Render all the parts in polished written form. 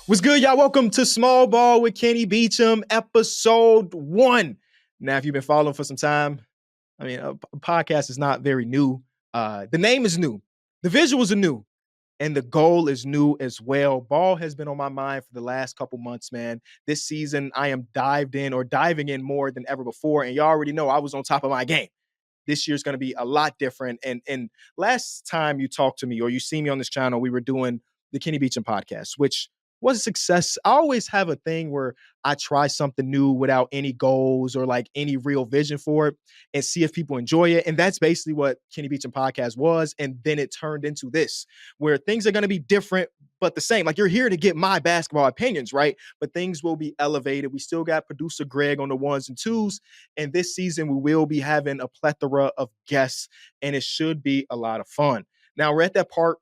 What's good, y'all? Welcome to Small Ball with Kenny Beecham, episode 1. Now, if you've been following for some time, a podcast is not very new. The name is new. The visuals are new. And the goal is new as well. Ball has been on my mind for the last couple months, man. This season, I am diving in more than ever before. And y'all already know I was on top of my game. This year's going to be a lot different. And last time you talked to me or you see me on this channel, we were doing the Kenny Beecham podcast, which was a success. I always have a thing where I try something new without any goals or like any real vision for it and see if people enjoy it. And that's basically what Kenny Beecham podcast was. And then it turned into this, where things are going to be different, but the same. Like, you're here to get my basketball opinions, right? But things will be elevated. We still got producer Greg on the ones and twos. And this season, we will be having a plethora of guests, and it should be a lot of fun. Now, we're at that part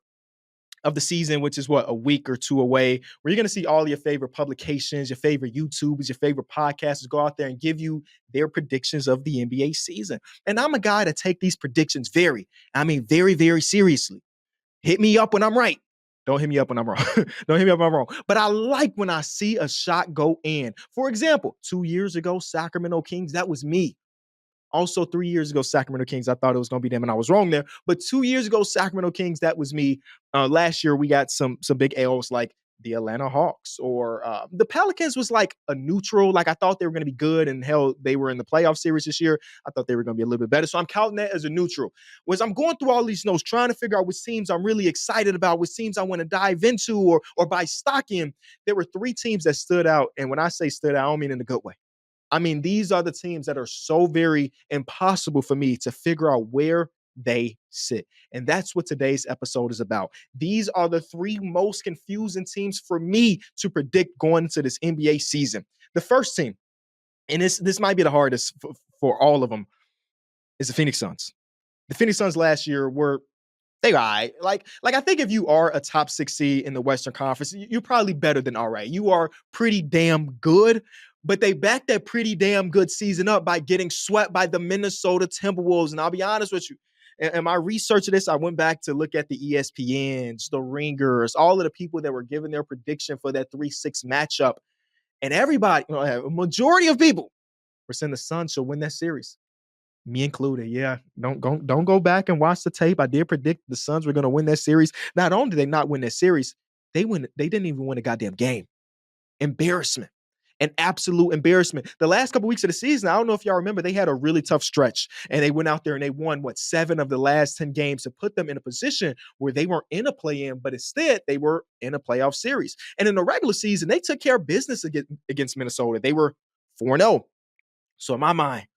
of the season, which is a week or two away, where you're going to see all your favorite publications, your favorite YouTubers, your favorite podcasters go out there and give you their predictions of the NBA season. And I'm a guy to take these predictions very, very seriously. Hit me up when I'm right. Don't hit me up when I'm wrong. Don't hit me up when I'm wrong. But I like when I see a shot go in. For example, 2 years ago, Sacramento Kings, that was me. Also, 3 years ago, Sacramento Kings, I thought it was going to be them, and I was wrong there. But 2 years ago, Sacramento Kings, that was me. Last year, we got some big L's like the Atlanta Hawks, or the Pelicans was like a neutral. Like, I thought they were going to be good, and hell, they were in the playoff series this year. I thought they were going to be a little bit better. So I'm counting that as a neutral. Whereas I'm going through all these notes, trying to figure out which teams I'm really excited about, which teams I want to dive into or buy stock in. There were 3 teams that stood out. And when I say stood out, I don't mean in a good way. I mean, these are the teams that are so very impossible for me to figure out where they sit. And that's what today's episode is about. These are the 3 most confusing teams for me to predict going into this NBA season. The first team, and this might be the hardest for all of them, is the Phoenix Suns. The Phoenix Suns last year they all right. Like I think if you are a top 6 seed in the Western Conference, you're probably better than all right. You are pretty damn good. But they backed that pretty damn good season up by getting swept by the Minnesota Timberwolves. And I'll be honest with you, in my research of this, I went back to look at the ESPNs, the Ringers, all of the people that were giving their prediction for that 3-6 matchup. And everybody, a majority of people were saying the Suns should win that series. Me included. Yeah. Don't go back and watch the tape. I did predict the Suns were going to win that series. Not only did they not win that series, they didn't even win a goddamn game. Embarrassment. An absolute embarrassment. The last couple weeks of the season, I don't know if y'all remember, they had a really tough stretch, and they went out there and they won 7 of the last 10 games to put them in a position where they weren't in a play-in, but instead they were in a playoff series. And in the regular season, they took care of business against Minnesota. They were 4-0. So in my mind,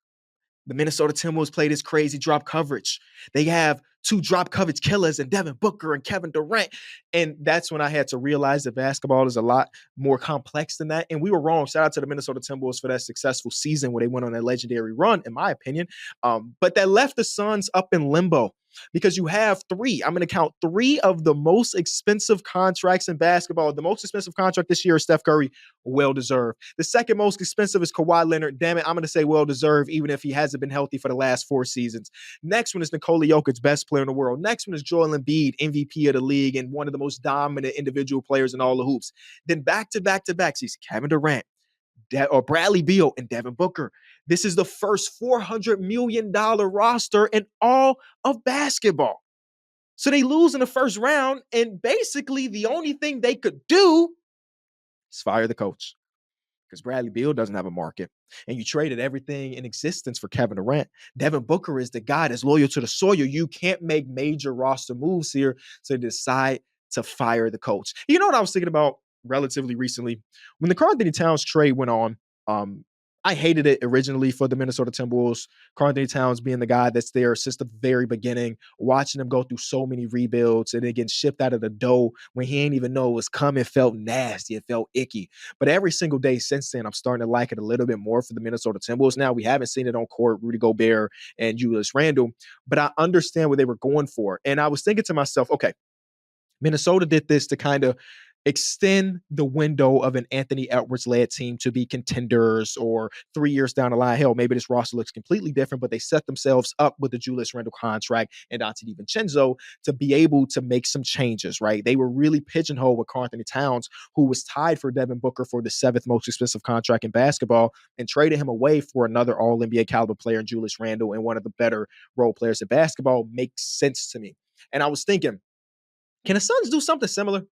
the Minnesota Timberwolves play this crazy drop coverage. They have 2 drop coverage killers and Devin Booker and Kevin Durant. And that's when I had to realize that basketball is a lot more complex than that. And we were wrong. Shout out to the Minnesota Timberwolves for that successful season where they went on that legendary run, in my opinion. But that left the Suns up in limbo. Because you have 3, I'm going to count 3 of the most expensive contracts in basketball. The most expensive contract this year is Steph Curry, well-deserved. The second most expensive is Kawhi Leonard. Damn it, I'm going to say well-deserved, even if he hasn't been healthy for the last 4 seasons. Next one is Nikola Jokic, best player in the world. Next one is Joel Embiid, MVP of the league and one of the most dominant individual players in all the hoops. Then back-to-back-to-back, he's Kevin Durant, or Bradley Beal, and Devin Booker. This is the first $400 million roster in all of basketball. So they lose in the first round, and basically the only thing they could do is fire the coach. Because Bradley Beal doesn't have a market. And you traded everything in existence for Kevin Durant. Devin Booker is the guy that's loyal to the soil. You can't make major roster moves here, so decide to fire the coach. You know what I was thinking about relatively recently? When the Karl-Anthony Towns trade went on, I hated it originally for the Minnesota Timberwolves. Karl-Anthony Towns being the guy that's there since the very beginning, watching them go through so many rebuilds and then getting shipped out of the dough when he ain't even know it was coming, felt nasty, it felt icky. But every single day since then, I'm starting to like it a little bit more for the Minnesota Timberwolves. Now, we haven't seen it on court, Rudy Gobert and Julius Randle, but I understand what they were going for. And I was thinking to myself, okay, Minnesota did this to kind of extend the window of an Anthony Edwards-led team to be contenders, or 3 years down the line, hell, maybe this roster looks completely different, but they set themselves up with the Julius Randle contract and Dante DiVincenzo to be able to make some changes, right? They were really pigeonholed with Karl Anthony Towns, who was tied for Devin Booker for the 7th most expensive contract in basketball, and traded him away for another All-NBA caliber player in Julius Randle and one of the better role players in basketball. Makes sense to me. And I was thinking, can the Suns do something similar?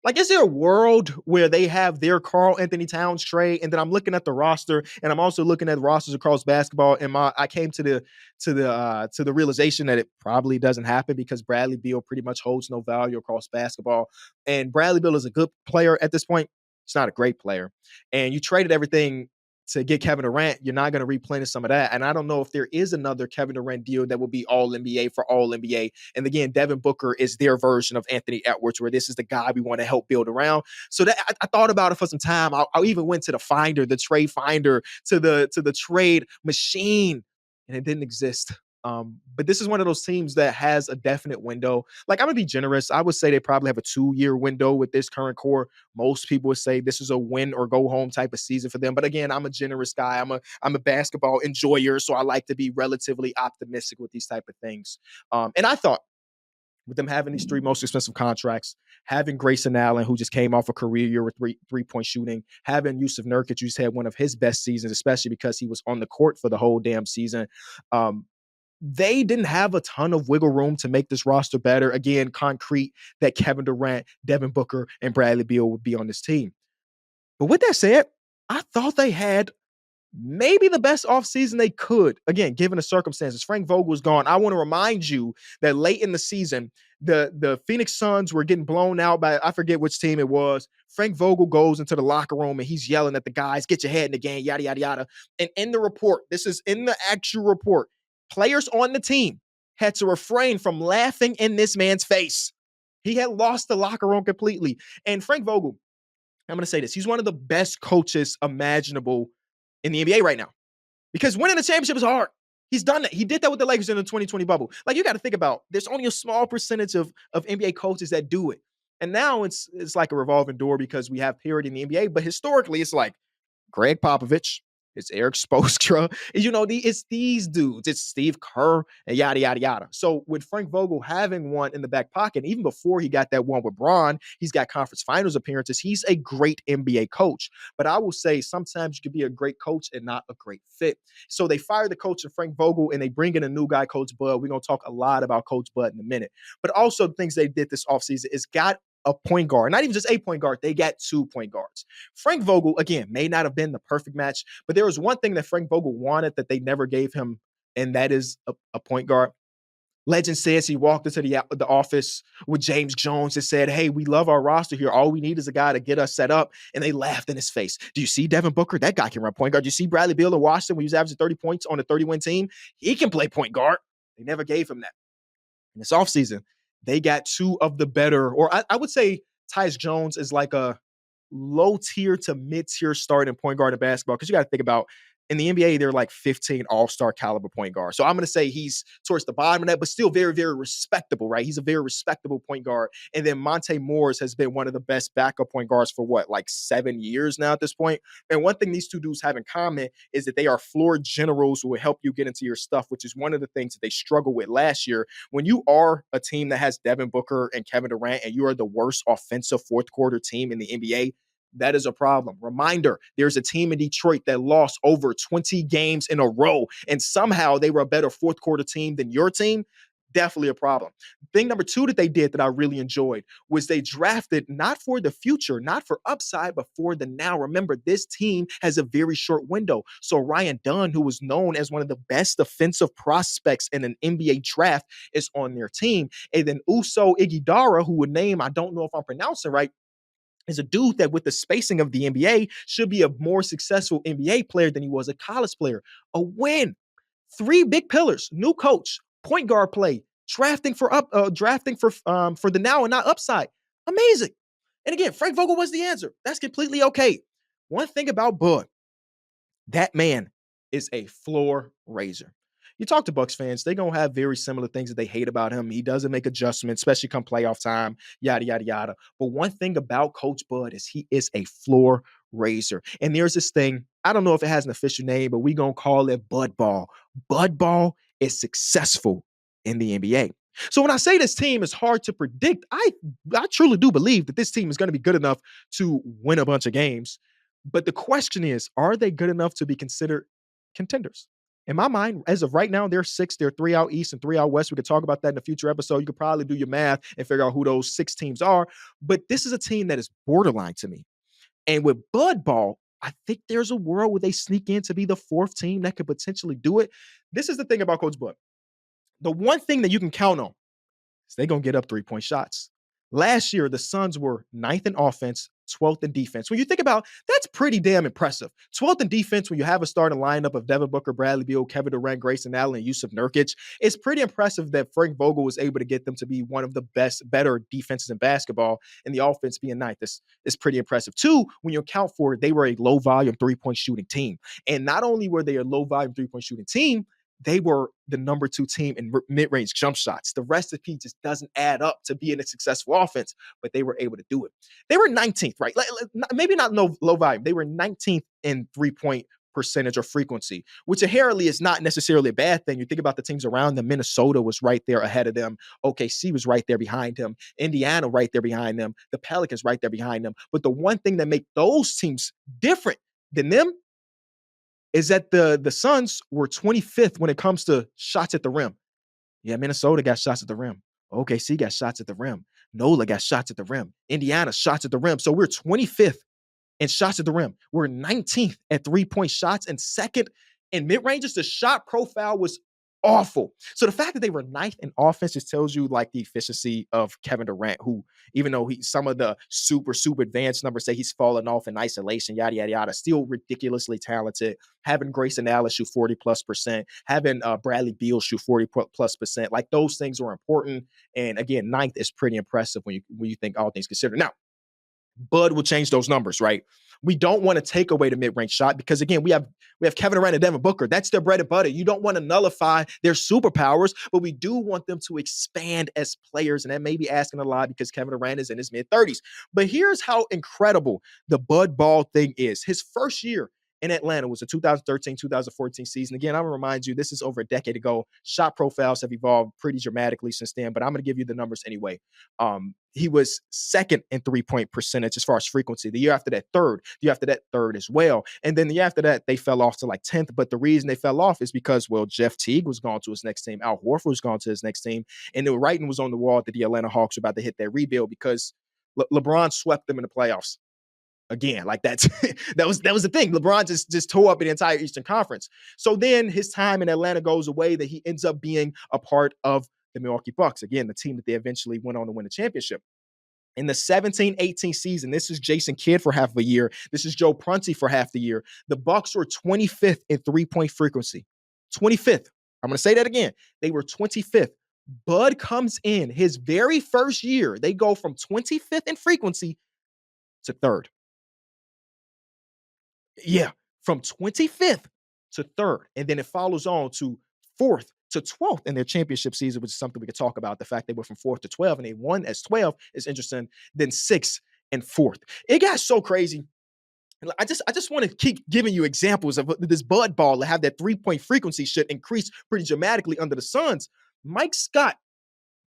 Like, is there a world where they have their Karl Anthony Towns trade, and then I'm looking at the roster, and I'm also looking at rosters across basketball, and I came to the realization that it probably doesn't happen because Bradley Beal pretty much holds no value across basketball, and Bradley Beal is a good player at this point. He's not a great player, and you traded everything to get Kevin Durant. You're not going to replenish some of that. And I don't know if there is another Kevin Durant deal that will be all NBA for all NBA. And again, Devin Booker is their version of Anthony Edwards, where this is the guy we want to help build around. So that I thought about it for some time. I even went to the finder, the trade finder, to the trade machine, and it didn't exist. But this is one of those teams that has a definite window. Like, I'm gonna be generous. I would say they probably have a 2-year window with this current core. Most people would say this is a win or go home type of season for them. But again, I'm a generous guy. I'm a basketball enjoyer, so I like to be relatively optimistic with these type of things. And I thought, with them having these 3 most expensive contracts, having Grayson Allen, who just came off a career year with three-point shooting, having Yusuf Nurkic, who's had one of his best seasons, especially because he was on the court for the whole damn season. They didn't have a ton of wiggle room to make this roster better. Again, concrete that Kevin Durant, Devin Booker, and Bradley Beal would be on this team. But with that said, I thought they had maybe the best offseason they could. Again, given the circumstances, Frank Vogel was gone. I want to remind you that late in the season, the Phoenix Suns were getting blown out by, I forget which team it was. Frank Vogel goes into the locker room and he's yelling at the guys, get your head in the game, yada, yada, yada. And in the report, this is in the actual report, players on the team had to refrain from laughing in this man's face. He had lost the locker room completely. And Frank Vogel, I'm going to say this, he's one of the best coaches imaginable in the NBA right now, because winning a championship is hard. He's done that. He did that with the Lakers in the 2020 bubble. Like, you got to think about, there's only a small percentage of NBA coaches that do it. And now it's like a revolving door because we have parity in the NBA. But historically, it's like Greg Popovich, it's Eric Spoelstra, it's these dudes, it's Steve Kerr, and yada, yada, yada. So with Frank Vogel having one in the back pocket, even before he got that one with Braun, he's got conference finals appearances. He's a great NBA coach. But I will say sometimes you can be a great coach and not a great fit. So they fired the coach of Frank Vogel and they bring in a new guy, Coach Bud. We're going to talk a lot about Coach Bud in a minute. But also the things they did this offseason is got a point guard, not even just a point guard. They got 2 point guards. Frank Vogel, again, may not have been the perfect match, but there was one thing that Frank Vogel wanted that they never gave him, and that is a point guard. Legend says he walked into the office with James Jones and said, hey, we love our roster here. All we need is a guy to get us set up. And they laughed in his face. Do you see Devin Booker? That guy can run point guard. Do you see Bradley Beal in Washington when he was averaging 30 points on a 30-win team? He can play point guard. They never gave him that. In this offseason, they got 2 of the better, or I would say Tyus Jones is like a low tier to mid tier starting point guard in basketball. Because you got to think about, in the NBA, there are like 15 all-star caliber point guards. So I'm going to say he's towards the bottom of that, but still very, very respectable, right? He's a very respectable point guard. And then Monte Morris has been one of the best backup point guards for like 7 years now at this point. And one thing these 2 dudes have in common is that they are floor generals who will help you get into your stuff, which is one of the things that they struggled with last year. When you are a team that has Devin Booker and Kevin Durant, and you are the worst offensive fourth quarter team in the NBA, that is a problem. Reminder, there's a team in Detroit that lost over 20 games in a row, and somehow they were a better fourth quarter team than your team. Definitely a problem. Thing number 2 that they did that I really enjoyed was they drafted not for the future, not for upside, but for the now. Remember, this team has a very short window. So Ryan Dunn, who was known as one of the best defensive prospects in an NBA draft, is on their team. And then Uso Igidara, who would name, I don't know if I'm pronouncing right, is a dude that with the spacing of the NBA should be a more successful NBA player than he was a college player. A win. 3 big pillars, new coach, point guard play, drafting for the now and not upside. Amazing. And again, Frank Vogel was the answer. That's completely okay. One thing about Bud, that man is a floor raiser. you talk to Bucks fans, they're gonna have very similar things that they hate about him. He doesn't make adjustments, especially come playoff time, yada yada yada. But one thing about Coach Bud is he is a floor raiser. And there's this thing, I don't know if it has an official name, but we gonna call it Bud Ball. Bud Ball is successful in the NBA. So when I say this team is hard to predict, I truly do believe that this team is going to be good enough to win a bunch of games. But the question is, are they good enough to be considered contenders? In my mind, as of right now, they're six. They're three out east and three out west. We could talk about that in a future episode. You could probably do your math and figure out who those six teams are. But this is a team that is borderline to me. And with Bud Ball, I think there's a world where they sneak in to be the fourth team that could potentially do it. This is the thing about Coach Bud. The one thing that you can count on is they're going to get up 3-point shots. Last year, the Suns were 9th in offense, 12th in defense. When you think about, that's pretty damn impressive. 12th in defense when you have a starting lineup of Devin Booker, Bradley Beal, Kevin Durant, Grayson Allen, and Yusuf Nurkic. It's pretty impressive that Frank Vogel was able to get them to be one of the better defenses in basketball, and the offense being 9th. This is pretty impressive. Two, when you account for it, they were a low-volume three-point shooting team. And not only were they a low-volume three-point shooting team, they were the number 2 team in mid-range jump shots. The recipe just doesn't add up to being a successful offense, but they were able to do it. They were 19th, right? Maybe not low volume. They were 19th in three-point percentage or frequency, which inherently is not necessarily a bad thing. You think about the teams around them. Minnesota was right there ahead of them. OKC was right there behind him. Indiana right there behind them. The Pelicans right there behind them. But the one thing that makes those teams different than them is that the Suns were 25th when it comes to shots at the rim. Yeah, Minnesota got shots at the rim. OKC got shots at the rim. NOLA got shots at the rim. Indiana shots at the rim. So we're 25th in shots at the rim. We're 19th at three-point shots and second in mid-ranges. The shot profile was awful. So the fact that they were 9th in offense just tells you like the efficiency of Kevin Durant, who, even though some of the super advanced numbers say he's fallen off in isolation, yada, yada, yada, still ridiculously talented. Having Grayson Allen shoot 40+%, having Bradley Beal shoot 40+%, like those things are important. And again, 9th is pretty impressive when you think all things considered. Now, Bud will change those numbers, right? We don't want to take away the mid-range shot because, again, we have Kevin Durant and Devin Booker. That's their bread and butter. You don't want to nullify their superpowers, but we do want them to expand as players, and that may be asking a lot because Kevin Durant is in his mid-30s. But here's how incredible the Bud Ball thing is. His first year in Atlanta was the 2013-2014 season. Again, I'm going to remind you, this is over a decade ago. Shot profiles have evolved pretty dramatically since then, but I'm going to give you the numbers anyway. He was second in three-point percentage as far as frequency. The year after that, third. The year after that, third as well. And then the year after that, they fell off to like 10th. But the reason they fell off is because, well, Jeff Teague was gone to his next team. Al Horford was gone to his next team. And the writing was on the wall that the Atlanta Hawks were about to hit their rebuild because LeBron swept them in the playoffs. Again, like that was the thing. LeBron just tore up the entire Eastern Conference. So then his time in Atlanta goes away, that he ends up being a part of the Milwaukee Bucks. Again, the team that they eventually went on to win the championship. In the 17-18 season, this is Jason Kidd for half of a year. This is Joe Prunty for half the year. The Bucks were 25th in three-point frequency. 25th. I'm going to say that again. They were 25th. Bud comes in his very first year. They go from 25th in frequency to third. Yeah, from 25th to third. And then it follows on to 4th to 12th in their championship season, which is something we could talk about. The fact they were from 4th to 12 and they won as 12 is interesting. Then 6th and 4th. It got so crazy. I just want to keep giving you examples of this Bud Ball to have that three-point frequency should increase pretty dramatically under the Suns. Mike Scott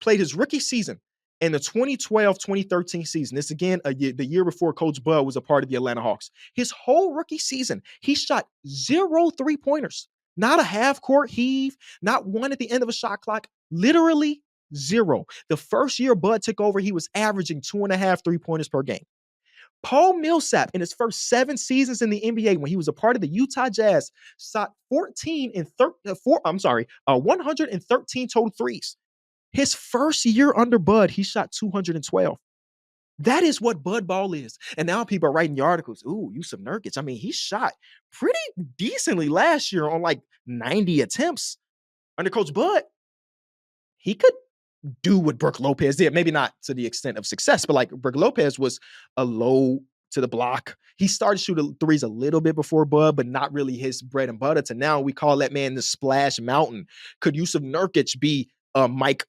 played his rookie season in the 2012-2013 season. This, again, the year before Coach Bud was a part of the Atlanta Hawks. His whole rookie season, he shot 0 3-pointers. Not a half-court heave, not one at the end of a shot clock, literally 0. The first year Bud took over, he was averaging 2.5 3-pointers per game. Paul Millsap, in his first 7 seasons in the NBA, when he was a part of the Utah Jazz, shot 113 total threes. His first year under Bud, he shot 212. That is what Bud Ball is. And now people are writing the articles. Ooh, Yusuf Nurkic. I mean, he shot pretty decently last year on like 90 attempts. Under Coach Bud, he could do what Brook Lopez did. Maybe not to the extent of success, but like Brook Lopez was a low to the block. He started shooting threes a little bit before Bud, but not really his bread and butter. To now, we call that man the Splash Mountain. Could Yusuf Nurkic be Mike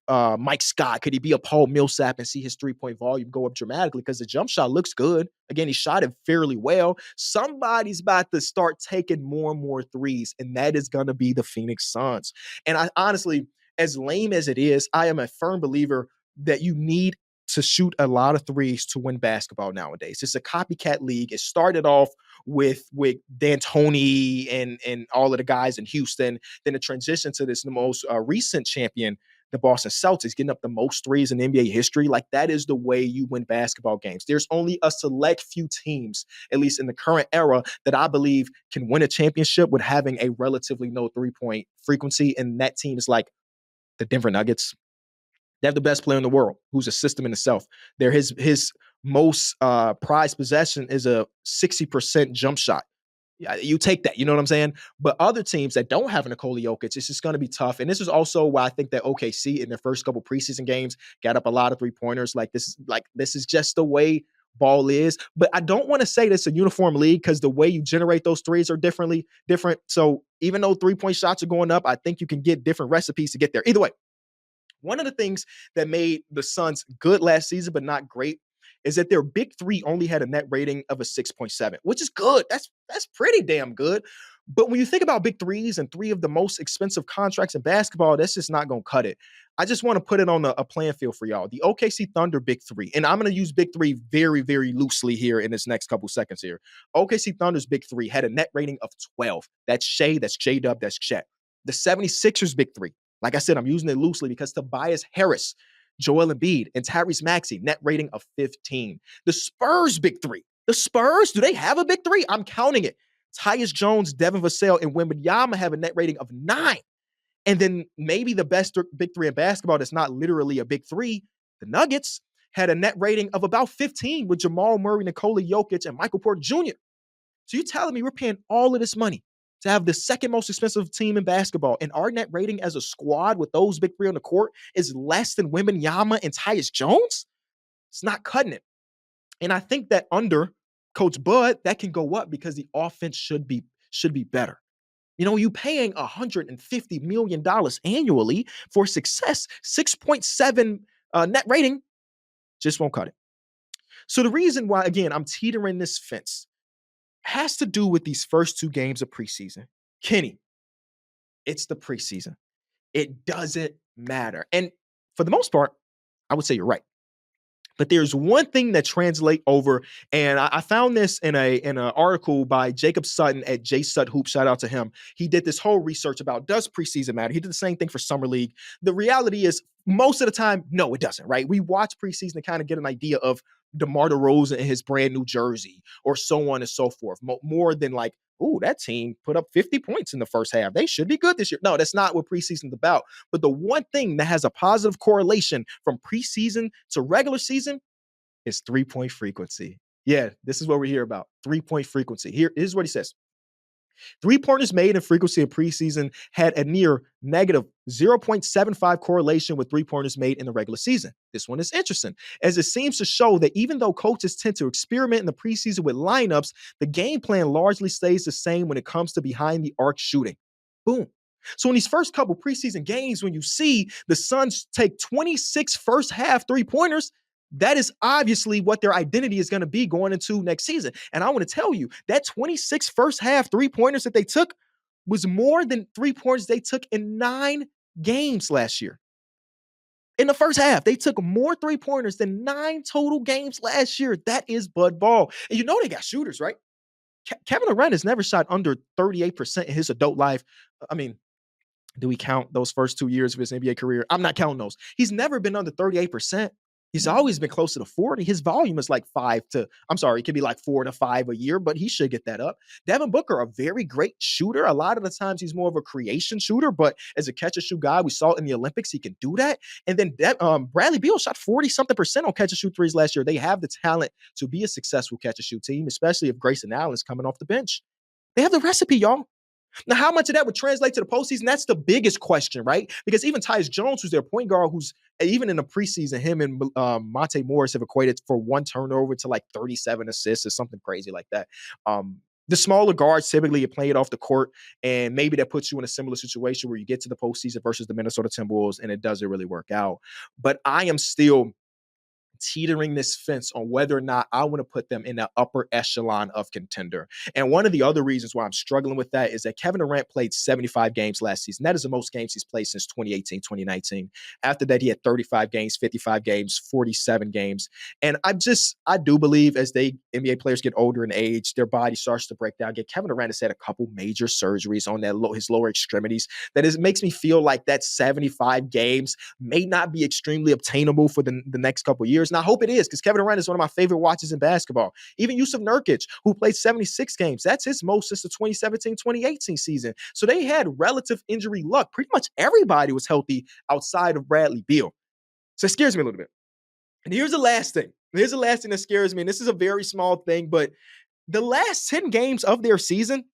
Scott? Could he be a Paul Millsap and see his 3-point volume go up dramatically? Because the jump shot looks good. Again, he shot it fairly well. Somebody's about to start taking more and more threes, and that is going to be the Phoenix Suns. And I honestly, as lame as it is, I am a firm believer that you need to shoot a lot of threes to win basketball nowadays. It's a copycat league. It started off with D'Antoni and all of the guys in Houston. Then it transitioned to this the most recent champion, the Boston Celtics, getting up the most threes in NBA history. Like, that is the way you win basketball games. There's only a select few teams, at least in the current era, that I believe can win a championship with having a relatively low 3-point frequency. And that team is like the Denver Nuggets. They have the best player in the world, who's a system in itself. They're his most prized possession is a 60% jump shot. Yeah, you take that, you know what I'm saying? But other teams that don't have Nikola Jokic, it's just going to be tough. And this is also why I think that OKC in their first couple preseason games got up a lot of 3-pointers. This is just the way ball is. But I don't want to say this a uniform league, because the way you generate those threes are different. So even though 3-point shots are going up, I think you can get different recipes to get there. Either way, one of the things that made the Suns good last season, but not great, is that their big three only had a net rating of a 6.7, which is good. That's pretty damn good. But when you think about big threes and three of the most expensive contracts in basketball, that's just not going to cut it. I just want to put it on a playing field for y'all. The OKC Thunder big three, and I'm going to use big three very, very loosely here in this next couple seconds here. OKC Thunder's big three had a net rating of 12. That's Shea, that's J-Dub, that's Chet. The 76ers big three, like I said, I'm using it loosely because Tobias Harris, Joel Embiid, and Tyrese Maxey, net rating of 15. The Spurs big three. The Spurs, do they have a big three? I'm counting it. Tyus Jones, Devin Vassell, and Wembanyama have a net rating of 9. And then maybe the best big three in basketball that's not literally a big three, the Nuggets, had a net rating of about 15 with Jamal Murray, Nikola Jokic, and Michael Porter Jr. So you're telling me we're paying all of this money to have the second most expensive team in basketball, and our net rating as a squad with those big three on the court is less than Wembanyama and Tyus Jones? It's not cutting it. And I think that under Coach Bud, that can go up because the offense should be better. You know, you paying $150 million annually for success. 6.7 net rating just won't cut it. So the reason why, again, I'm teetering this fence has to do with these first 2 games of preseason. Kenny, it's the preseason. It doesn't matter. And for the most part, I would say you're right. But there's one thing that translates over, and I found this in an article by Jacob Sutton at J Sut Hoop. Shout out to him. He did this whole research about, does preseason matter? He did the same thing for Summer League. The reality is, most of the time, no, it doesn't, right? We watch preseason to kind of get an idea of DeMar DeRozan in his brand new jersey, or so on and so forth, more than like, ooh, that team put up 50 points in the first half. They should be good this year. No, that's not what preseason's about. But the one thing that has a positive correlation from preseason to regular season is 3-point frequency. Yeah, this is what we hear about, 3-point frequency. Here's what he says. 3-pointers made in frequency in preseason had a near negative 0.75 correlation with 3-pointers made in the regular season. This one is interesting, as it seems to show that even though coaches tend to experiment in the preseason with lineups, the game plan largely stays the same when it comes to behind the arc shooting. Boom. So in these first couple preseason games, when you see the Suns take 26 first half 3-pointers, that is obviously what their identity is going to be going into next season. And I want to tell you, that 26 first half 3-pointers that they took was more than 3-pointers they took in 9 games last year. In the first half, they took more 3-pointers than 9 total games last year. That is Bud Ball. And you know they got shooters, right? Kevin Durant has never shot under 38% in his adult life. I mean, do we count those first 2 years of his NBA career? I'm not counting those. He's never been under 38%. He's always been closer to 40. His volume is like it could be like 4 to 5 a year, but he should get that up. Devin Booker, a very great shooter. A lot of the times he's more of a creation shooter, but as a catch and shoot guy, we saw in the Olympics, he can do that. And then Bradley Beal shot 40-something% on catch and shoot threes last year. They have the talent to be a successful catch and shoot team, especially if Grayson Allen's coming off the bench. They have the recipe, y'all. Now, how much of that would translate to the postseason? That's the biggest question, right? Because even Tyus Jones, who's their point guard, who's even in the preseason, him and Monte Morris have equated for one turnover to like 37 assists or something crazy like that. The smaller guards typically are playing off the court, and maybe that puts you in a similar situation where you get to the postseason versus the Minnesota Timberwolves and it doesn't really work out. But I am still teetering this fence on whether or not I want to put them in the upper echelon of contender. And one of the other reasons why I'm struggling with that is that Kevin Durant played 75 games last season. That is the most games he's played since 2018, 2019. After that, he had 35 games, 55 games, 47 games. And I do believe as NBA players get older in age, their body starts to break down. Again, Kevin Durant has had a couple major surgeries on his lower extremities. Makes me feel like that 75 games may not be extremely obtainable for the next couple of years. And I hope it is, because Kevin Durant is one of my favorite watches in basketball. Even Yusuf Nurkic, who played 76 games, that's his most since the 2017-2018 season. So they had relative injury luck. Pretty much everybody was healthy outside of Bradley Beal. So it scares me a little bit. And here's the last thing. Here's the last thing that scares me. And this is a very small thing, but the last 10 games of their season,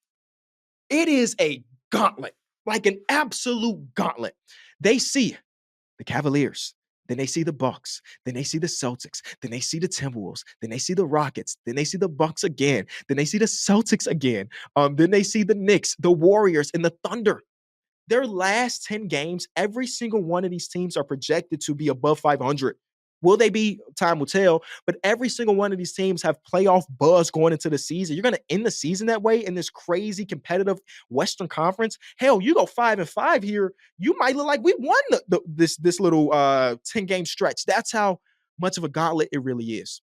it is a gauntlet, like an absolute gauntlet. They see the Cavaliers, then they see the Bucks, then they see the Celtics, then they see the Timberwolves, then they see the Rockets, then they see the Bucks again, then they see the Celtics again, then they see the Knicks, the Warriors, and the Thunder. Their last 10 games, every single one of these teams are projected to be above 500. Will they be? Time will tell. But every single one of these teams have playoff buzz going into the season. You're going to end the season that way in this crazy competitive Western Conference. Hell, you go 5-5 here, you might look like we won this little 10-game stretch. That's how much of a gauntlet it really is.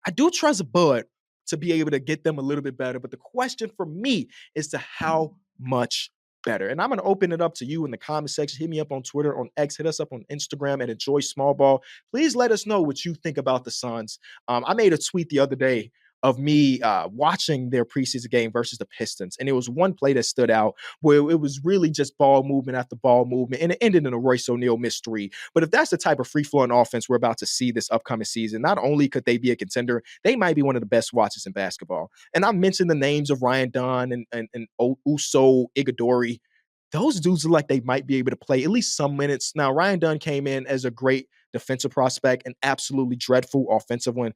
I do trust Bud to be able to get them a little bit better, but the question for me is to how much better. And I'm going to open it up to you in the comment section. Hit me up on Twitter, on X, hit us up on Instagram at Enjoy Small Ball. Please let us know what you think about the Suns. I made a tweet the other day of me watching their preseason game versus the Pistons. And it was one play that stood out where it was really just ball movement after ball movement, and it ended in a Royce O'Neal missed three. But if that's the type of free-flowing offense we're about to see this upcoming season, not only could they be a contender, they might be one of the best watches in basketball. And I mentioned the names of Ryan Dunn and Uso Ighodori. Those dudes look like they might be able to play at least some minutes. Now, Ryan Dunn came in as a great defensive prospect, an absolutely dreadful offensive one.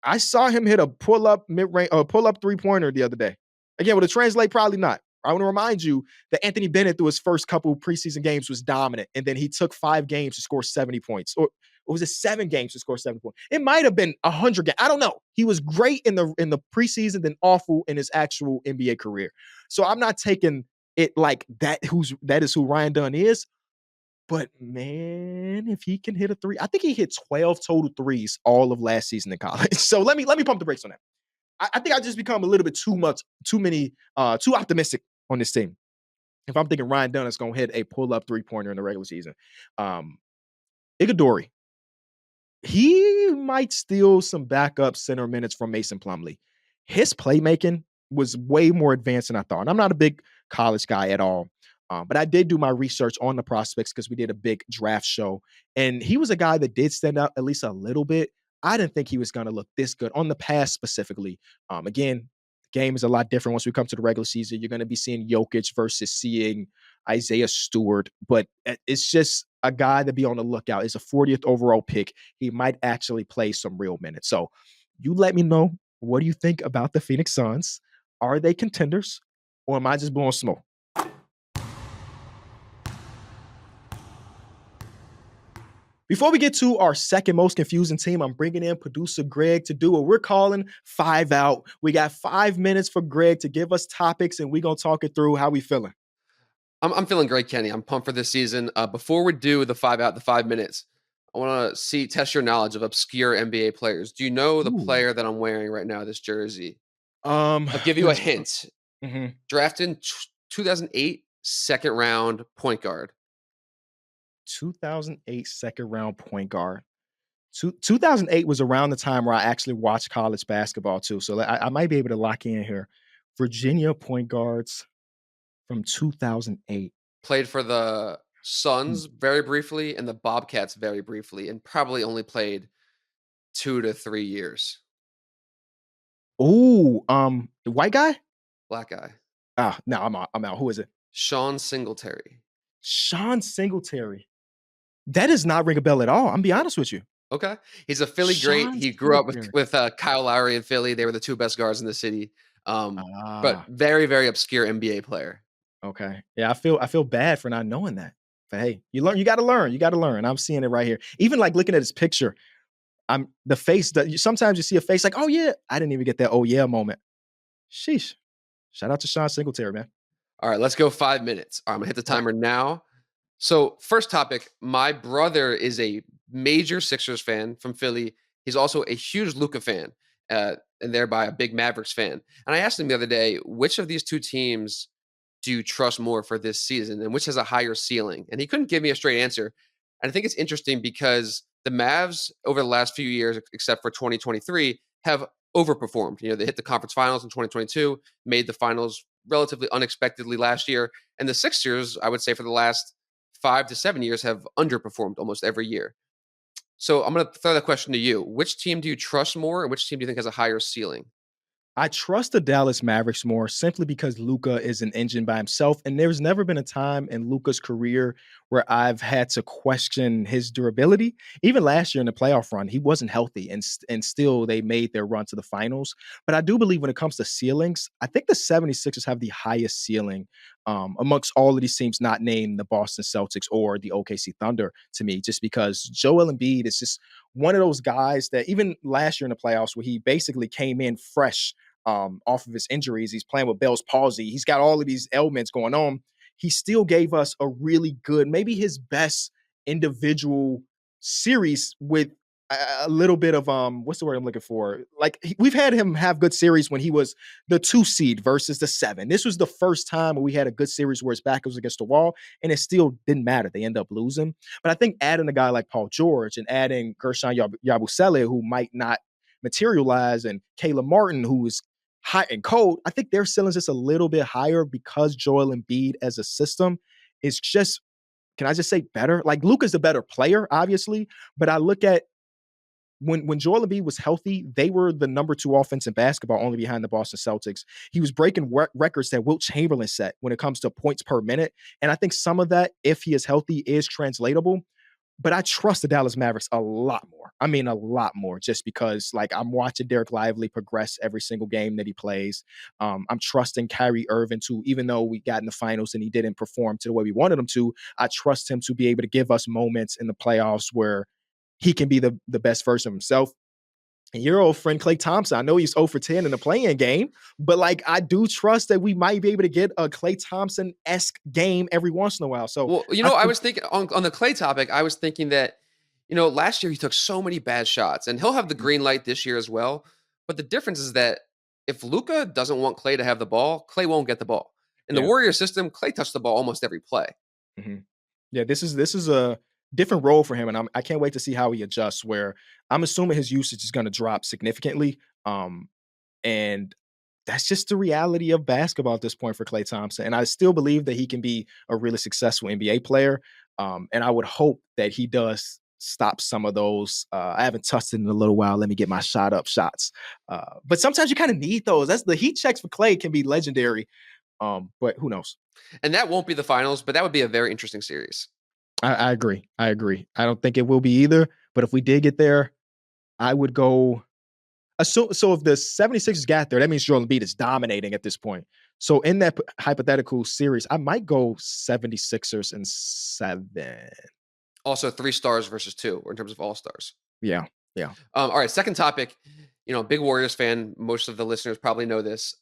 I saw him hit a pull-up mid-range, pull-up three-pointer the other day. Again, will it translate? Probably not. I want to remind you that Anthony Bennett, through his first couple preseason games, was dominant, and then he took 5 games to score 70 points, or was it 7 games to score 70 points? It might have been 100 games. I don't know. He was great in the preseason, then awful in his actual NBA career. So I'm not taking it like that. That is who Ryan Dunn is. But man, if he can hit a three, I think he hit 12 total threes all of last season in college. So let me pump the brakes on that. I think I just become a little bit too optimistic on this team. If I'm thinking Ryan Dunn is going to hit a pull-up three-pointer in the regular season. Ighodori, he might steal some backup center minutes from Mason Plumlee. His playmaking was way more advanced than I thought. And I'm not a big college guy at all. But I did do my research on the prospects because we did a big draft show. And he was a guy that did stand out at least a little bit. I didn't think he was going to look this good on the pass specifically. Again, the game is a lot different once we come to the regular season. You're going to be seeing Jokic versus seeing Isaiah Stewart. But it's just a guy to be on the lookout. It's a 40th overall pick. He might actually play some real minutes. So you let me know, what do you think about the Phoenix Suns? Are they contenders, or am I just blowing smoke? Before we get to our second most confusing team, I'm bringing in producer Greg to do what we're calling 5 Out. We got 5 minutes for Greg to give us topics, and we're going to talk it through. How we feeling? I'm feeling great, Kenny. I'm pumped for this season. Before we do the 5 Out, the 5 minutes, I want to test your knowledge of obscure NBA players. Do you know the player that I'm wearing right now, this jersey? I'll give you a hint. Drafted in 2008, second round point guard. 2008 second round point guard. 2008 was around the time where I actually watched college basketball too. So I might be able to lock in here. Virginia point guards from 2008. Played for the Suns very briefly and the Bobcats very briefly, and probably only played 2 to 3 years. Oh, the white guy? Black guy. No, I'm out. I'm out. Who is it? Sean Singletary. Sean Singletary. That does not ring a bell at all. I'm gonna be honest with you. Okay. He's a Philly great. Sean He grew up with Singletary. Kyle Lowry in Philly. They were the two best guards in the city. But Ah, very, very obscure NBA player. okay. Yeah, I feel bad for not knowing that. But hey, you learn. You got to learn. You got to learn. I'm seeing it right here. Even like looking at his picture, I'm the face that sometimes you see a face like, oh yeah, I didn't even get that oh yeah moment. Sheesh. Shout out to Sean Singletary, man. All right, let's go 5 minutes. I'm gonna hit the All right. timer now. So, first topic, my brother is a major Sixers fan from Philly. He's also a huge Luca fan, and thereby a big Mavericks fan. And I asked him the other day, which of these two teams do you trust more for this season and which has a higher ceiling? And he couldn't give me a straight answer. And I think it's interesting because the Mavs over the last few years, except for 2023, have overperformed. They hit the conference finals in 2022, made the finals relatively unexpectedly last year. And the Sixers, I would say for the last 5 to 7 years, have underperformed almost every year. So I'm going to throw that question to you. Which team do you trust more and which team do you think has a higher ceiling? I trust the Dallas Mavericks more simply because Luca is an engine by himself. And there's never been a time in Luca's career where I've had to question his durability. Even last year in the playoff run, he wasn't healthy and still they made their run to the finals. But I do believe when it comes to ceilings, I think the 76ers have the highest ceiling amongst all of these teams not named the Boston Celtics or the OKC Thunder to me, just because Joel Embiid is just one of those guys that even last year in the playoffs where he basically came in fresh off of his injuries. He's playing with Bell's palsy. He's got all of these ailments going on. He still gave us a really good, maybe his best individual series with a little bit of what's the word I'm looking for? Like we've had him have good series when he was the 2 seed versus the 7. This was the first time where we had a good series where his back was against the wall, and it still didn't matter. They end up losing. But I think adding a guy like Paul George and adding Gershon Yabusele, who might not materialize, and Caleb Martin, who is hot and cold, I think their ceiling's just a little bit higher because Joel Embiid as a system is just, can I just say better? Like Luka's the better player, obviously, but I look at when Joel Embiid was healthy, they were the number 2 offense in basketball, only behind the Boston Celtics. He was breaking records that Wilt Chamberlain set when it comes to points per minute, and I think some of that, if he is healthy, is translatable. But I trust the Dallas Mavericks a lot more. I mean, a lot more, just because like I'm watching Derek Lively progress every single game that he plays. I'm trusting Kyrie Irving to, even though we got in the finals and he didn't perform to the way we wanted him to, I trust him to be able to give us moments in the playoffs where he can be the best version of himself. And your old friend Klay Thompson, I know he's 0 for 10 in the playing game, but like I do trust that we might be able to get a Klay Thompson-esque game every once in a while. So Well, I I think, was thinking on the Clay topic, I was thinking that, last year he took so many bad shots and he'll have the green light this year as well. But the difference is that if Luca doesn't want Clay to have the ball, Clay won't get the ball. In the yeah. Warrior system, Clay touched the ball almost every play. Mhm. Yeah, this is a different role for him, and I can't wait to see how he adjusts. Where I'm assuming his usage is going to drop significantly, and that's just the reality of basketball at this point for Klay Thompson. And I still believe that he can be a really successful NBA player, and I would hope that he does stop some of those. I haven't touched it in a little while. Let me get my shot up shots, but sometimes you kind of need those. That's the heat checks for Klay can be legendary, but who knows? And that won't be the finals, but that would be a very interesting series. I agree. I agree. I don't think it will be either. But if we did get there, I would go. So if the 76ers got there, that means Joel Embiid is dominating at this point. So in that hypothetical series, I might go 76ers and 7. Also, 3 stars versus 2, or in terms of all stars. Yeah. Yeah. All right, second topic. Big Warriors fan. Most of the listeners probably know this.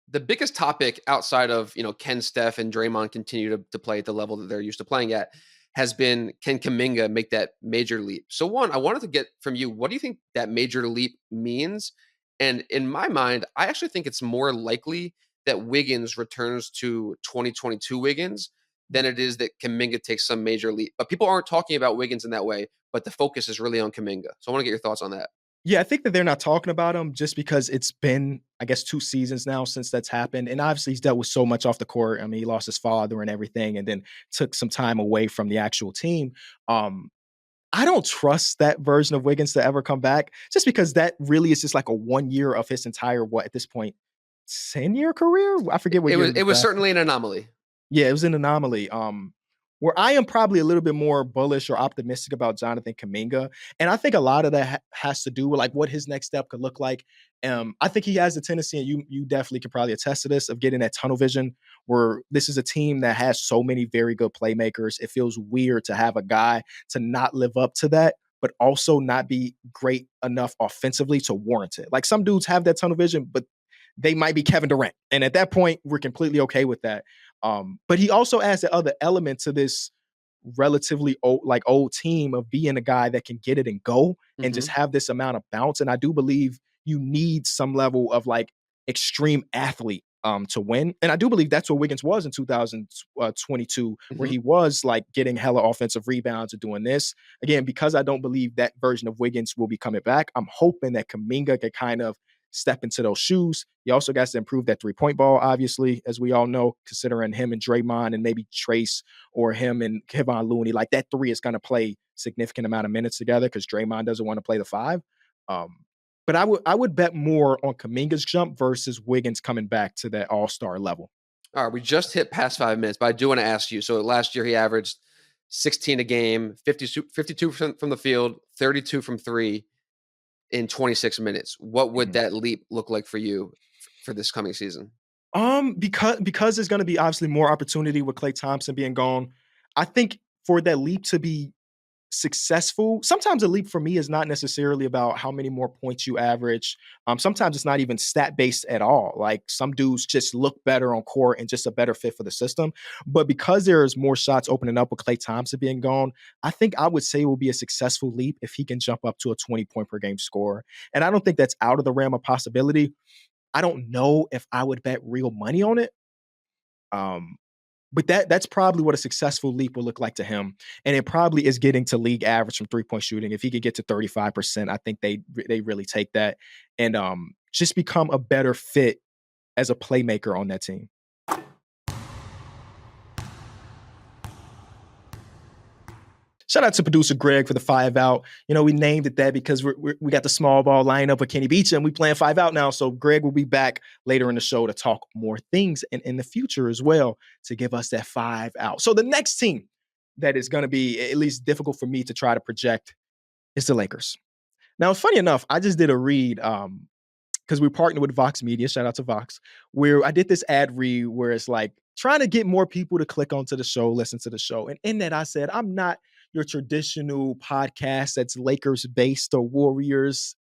The biggest topic outside of can Steph and Draymond continue to play at the level that they're used to playing at has been, can Kuminga make that major leap? So one, I wanted to get from you, what do you think that major leap means? And in my mind, I actually think it's more likely that Wiggins returns to 2022 Wiggins than it is that Kuminga takes some major leap. But people aren't talking about Wiggins in that way, but the focus is really on Kuminga. So I want to get your thoughts on that. Yeah, I think that they're not talking about him just because it's been, I guess, 2 seasons now since that's happened. And obviously, he's dealt with so much off the court. I mean, he lost his father and everything, and then took some time away from the actual team. I don't trust that version of Wiggins to ever come back just because that really is just like a 1 year of his entire, what, at this point, 10-year career. I forget what year. It was certainly an anomaly. Yeah, it was an anomaly. Where I am probably a little bit more bullish or optimistic about Jonathan Kuminga, and I think a lot of that has to do with like what his next step could look like. I think he has the tendency, and you definitely could probably attest to this, of getting that tunnel vision. Where this is a team that has so many very good playmakers, it feels weird to have a guy to not live up to that, but also not be great enough offensively to warrant it. Like some dudes have that tunnel vision, but they might be Kevin Durant, and at that point, we're completely okay with that. But he also adds the other element to this relatively old team of being a guy that can get it and go and just have this amount of bounce. And I do believe you need some level of like extreme athlete to win. And I do believe that's what Wiggins was in 2022, where he was like getting hella offensive rebounds and doing this. Again, because I don't believe that version of Wiggins will be coming back, I'm hoping that Kuminga can kind of step into those shoes. He also got to improve that three-point ball, obviously, as we all know, considering him and Draymond and maybe Trace or him and Kevon Looney. Like that three is going to play significant amount of minutes together because Draymond doesn't want to play the five. But I would bet more on Kuminga's jump versus Wiggins coming back to that all-star level. All right, we just hit past 5 minutes, but I do want to ask you. So last year he averaged 16 a game, 52% from the field, 32 from three in 26 minutes. What would that leap look like for you for this coming season? Because there's going to be obviously more opportunity with Klay Thompson being gone. I think for that leap to be successful, sometimes a leap for me is not necessarily about how many more points you average. Sometimes it's not even stat based at all. Like some dudes just look better on court and just a better fit for the system. But because there's more shots opening up with Klay Thompson being gone, I think I would say it will be a successful leap if he can jump up to a 20-point per game score. And I don't think that's out of the realm of possibility. I don't know if I would bet real money on it. But that's probably what a successful leap will look like to him. And it probably is getting to league average from three-point shooting. If he could get to 35%, I think they really take that and just become a better fit as a playmaker on that team. Shout out to producer Greg for the 5 out. You know, we named it that because we got the small ball lineup with Kenny Beecham. We playing 5 out now. So Greg will be back later in the show to talk more things and in the future as well to give us that 5 out. So the next team that is going to be at least difficult for me to try to project is the Lakers. Now, funny enough, I just did a read because we partnered with Vox Media. Shout out to Vox, where I did this ad read where it's like trying to get more people to click onto the show, listen to the show. And in that, I said, I'm not your traditional podcast that's Lakers based or Warriors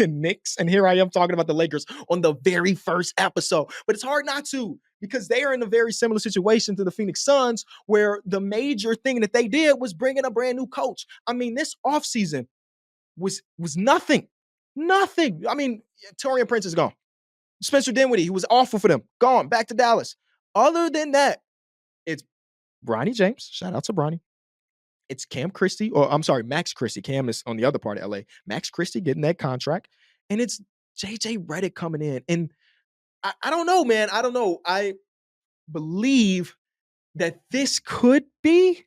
and Knicks. And here I am talking about the Lakers on the very first episode. But it's hard not to because they are in a very similar situation to the Phoenix Suns, where the major thing that they did was bring in a brand new coach. I mean, this offseason was nothing. Nothing. I mean, Taurean Prince is gone. Spencer Dinwiddie, who was awful for them, gone, back to Dallas. Other than that, it's Bronny James. Shout out to Bronny. It's Cam Christie, or I'm sorry, Max Christie. Cam is on the other part of LA. Max Christie getting that contract. And it's JJ Redick coming in. And I don't know, man. I don't know. I believe that this could be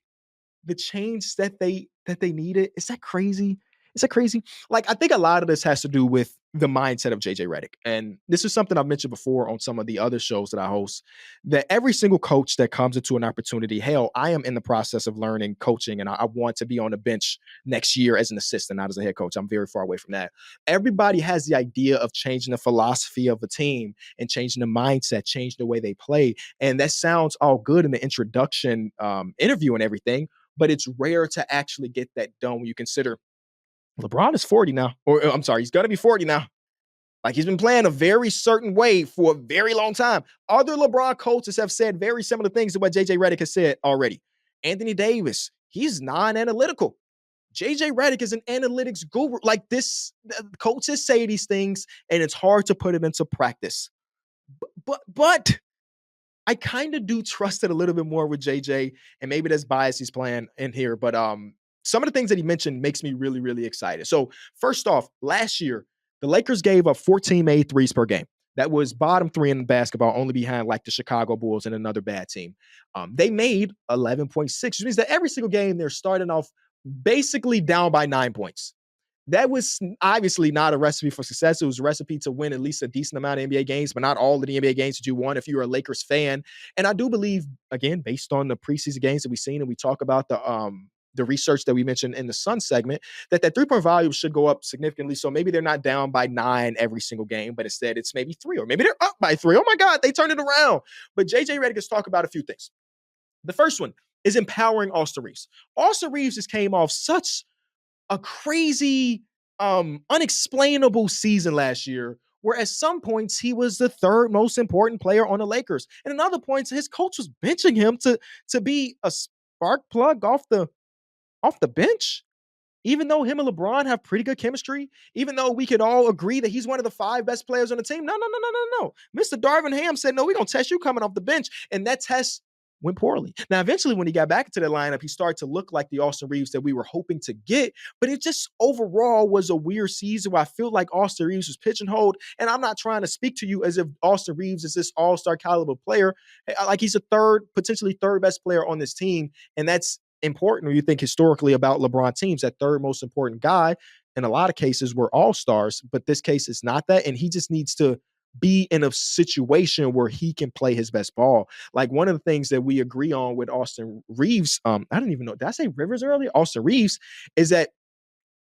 the change that they needed. Is that crazy? Is that crazy? Like, I think a lot of this has to do with the mindset of JJ Redick. And this is something I've mentioned before on some of the other shows that I host, that every single coach that comes into an opportunity, hell, I am in the process of learning coaching and I want to be on the bench next year as an assistant, not as a head coach. I'm very far away from that. Everybody has the idea of changing the philosophy of a team and changing the mindset, changing the way they play. And that sounds all good in the introduction interview and everything, but it's rare to actually get that done when you consider LeBron is 40 now. Or I'm sorry, he's going to be 40 now. Like, he's been playing a very certain way for a very long time. Other LeBron coaches have said very similar things to what JJ Redick has said already. Anthony Davis, he's non-analytical. JJ Redick is an analytics guru. Like, this, coaches say these things, and it's hard to put it into practice. But I kind of do trust it a little bit more with JJ, and maybe there's bias he's playing in here, but some of the things that he mentioned makes me really, really excited. So first off, last year, the Lakers gave up 14 made threes per game. That was bottom 3 in basketball, only behind like the Chicago Bulls and another bad team. They made 11.6, which means that every single game they're starting off basically down by 9 points. that was obviously not a recipe for success. It was a recipe to win at least a decent amount of NBA games, but not all of the NBA games that you won if you're a Lakers fan. And I do believe, again, based on the preseason games that we've seen, and we talk about the research that we mentioned in the Sun segment, that three-point volume should go up significantly. So maybe they're not down by 9 every single game, but instead it's maybe 3, or maybe they're up by 3. Oh my God, they turned it around. But JJ Redick has talked about a few things. The first one is empowering Austin Reeves. Austin Reeves just came off such a crazy, unexplainable season last year, where at some points he was the third most important player on the Lakers, and in other points his coach was benching him to be a spark plug off the bench. Even though him and LeBron have pretty good chemistry, even though we could all agree that he's one of the 5 best players on the team, no. Mr. Darvin Ham said, no, we're going to test you coming off the bench. And that test went poorly. Now, eventually, when he got back into the lineup, he started to look like the Austin Reeves that we were hoping to get. But it just overall was a weird season where I feel like Austin Reeves was pitch and hold. And I'm not trying to speak to you as if Austin Reeves is this all-star caliber player. Like, he's a potentially third best player on this team. And that's important when you think historically about LeBron teams. That third most important guy in a lot of cases were all-stars, but this case is not that. And he just needs to be in a situation where he can play his best ball. Like, one of the things that we agree on with Austin Reeves, I don't even know, did I say Rivers earlier? Austin Reeves, is that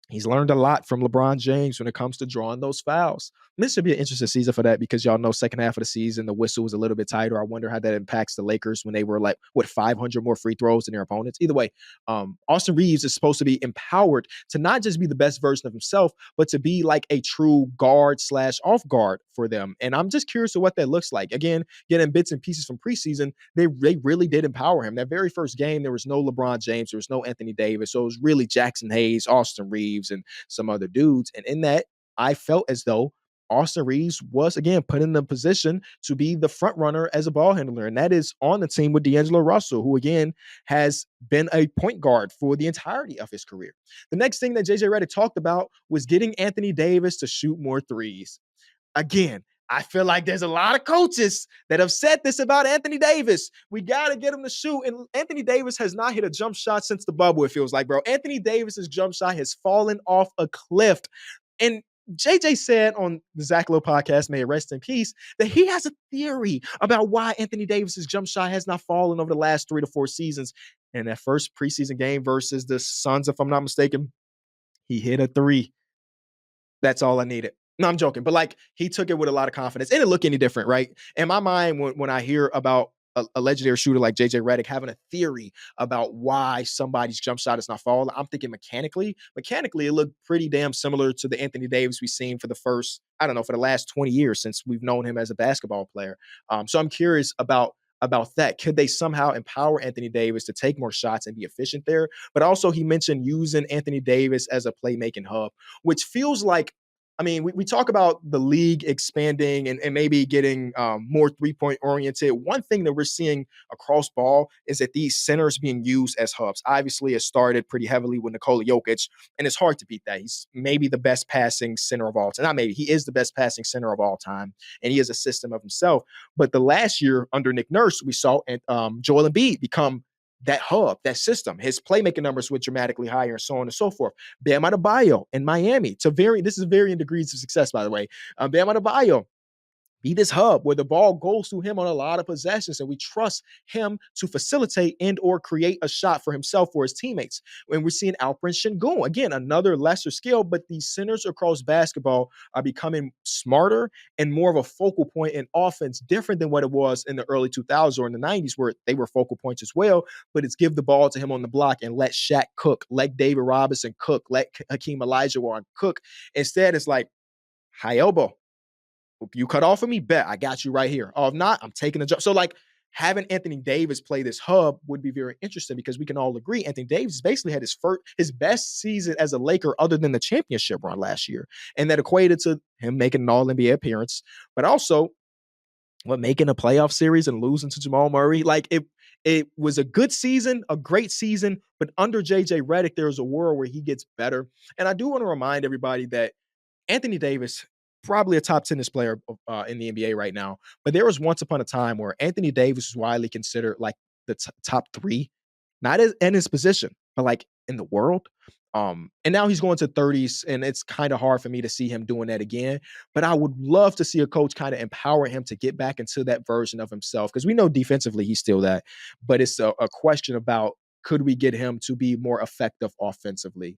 he's learned a lot from LeBron James when it comes to drawing those fouls. This should be an interesting season for that, because y'all know second half of the season, the whistle was a little bit tighter. I wonder how that impacts the Lakers when they were like, 500 more free throws than their opponents. Either way, Austin Reeves is supposed to be empowered to not just be the best version of himself, but to be like a true guard / off guard for them. And I'm just curious to what that looks like. Again, getting bits and pieces from preseason, they really did empower him. That very first game, there was no LeBron James, there was no Anthony Davis. So it was really Jackson Hayes, Austin Reeves, and some other dudes. And in that, I felt as though Austin Reeves was, again, put in the position to be the front runner as a ball handler. And that is on the team with D'Angelo Russell, who, again, has been a point guard for the entirety of his career. The next thing that JJ Redick talked about was getting Anthony Davis to shoot more threes. Again, I feel like there's a lot of coaches that have said this about Anthony Davis. We got to get him to shoot. And Anthony Davis has not hit a jump shot since the bubble, it feels like, bro. Anthony Davis's jump shot has fallen off a cliff. And JJ said on the Zach Lowe podcast, may it rest in peace, that he has a theory about why Anthony Davis's jump shot has not fallen over the last 3 to 4 seasons. And that first preseason game versus the Suns, if I'm not mistaken, he hit a 3. That's all I needed. No, I'm joking. But like, he took it with a lot of confidence. It didn't look any different, right? In my mind, when I hear about a legendary shooter like JJ Redick having a theory about why somebody's jump shot is not falling, I'm thinking mechanically. Mechanically, it looked pretty damn similar to the Anthony Davis we've seen for the last 20 years since we've known him as a basketball player. So I'm curious about that. Could they somehow empower Anthony Davis to take more shots and be efficient there? But also, he mentioned using Anthony Davis as a playmaking hub, which feels like, I mean, we talk about the league expanding and maybe getting more three-point oriented. One thing that we're seeing across ball is that these centers being used as hubs. Obviously, it started pretty heavily with Nikola Jokic, and it's hard to beat that. He's maybe the best passing center of all time. Not maybe, he is the best passing center of all time, and he is a system of himself. But the last year under Nick Nurse, we saw Joel Embiid become that hub, that system. His playmaking numbers were dramatically higher, and so on and so forth. Bam Adebayo in Miami, this is varying degrees of success, by the way. Bam Adebayo, be this hub where the ball goes through him on a lot of possessions, and we trust him to facilitate and or create a shot for himself or his teammates. When we're seeing Alperen Sengun, again, another lesser skill, but these centers across basketball are becoming smarter and more of a focal point in offense, different than what it was in the early 2000s or in the 90s, where they were focal points as well. But it's give the ball to him on the block and let Shaq cook, let David Robinson cook, let Hakeem Olajuwon cook. Instead, it's like, high elbow. You cut off of me, bet I got you right here. Oh, if not, I'm taking a jump. So like, having Anthony Davis play this hub would be very interesting, because we can all agree Anthony Davis basically had his best season as a Laker other than the championship run last year. And that equated to him making an all-NBA appearance, but also making a playoff series and losing to Jamal Murray. Like, it was a good season, a great season, but under JJ Redick, there's a world where he gets better. And I do want to remind everybody that Anthony Davis, probably a top 10 player in the NBA right now. But there was once upon a time where Anthony Davis was widely considered like the top 3, not in his position, but like in the world. And now he's going to 30s, and it's kind of hard for me to see him doing that again. But I would love to see a coach kind of empower him to get back into that version of himself, because we know defensively he's still that, but it's a question about, could we get him to be more effective offensively?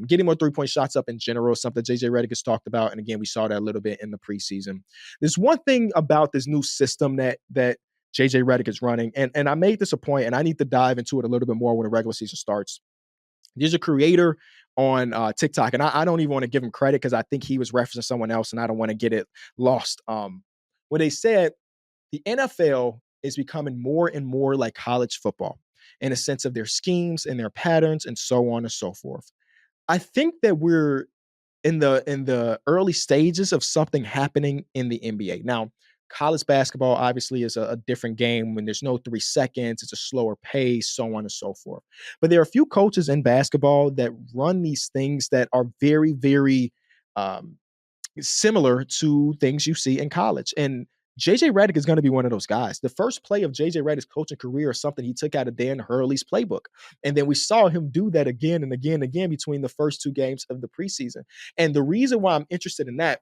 Getting more three-point shots up in general is something JJ Redick has talked about. And again, we saw that a little bit in the preseason. There's one thing about this new system that JJ Redick is running, and I made this a point, and I need to dive into it a little bit more when the regular season starts. There's a creator on TikTok, and I don't even want to give him credit because I think he was referencing someone else, and I don't want to get it lost. When they said the NFL is becoming more and more like college football in a sense of their schemes and their patterns and so on and so forth. I think that we're in the early stages of something happening in the NBA. Now, college basketball obviously is a different game when there's no 3 seconds, it's a slower pace, so on and so forth. But there are a few coaches in basketball that run these things that are very, very um, similar to things you see in college. And JJ Redick is going to be one of those guys. The first play of JJ Redick's coaching career is something he took out of Dan Hurley's playbook. And then we saw him do that again and again and again between the first 2 games of the preseason. And the reason why I'm interested in that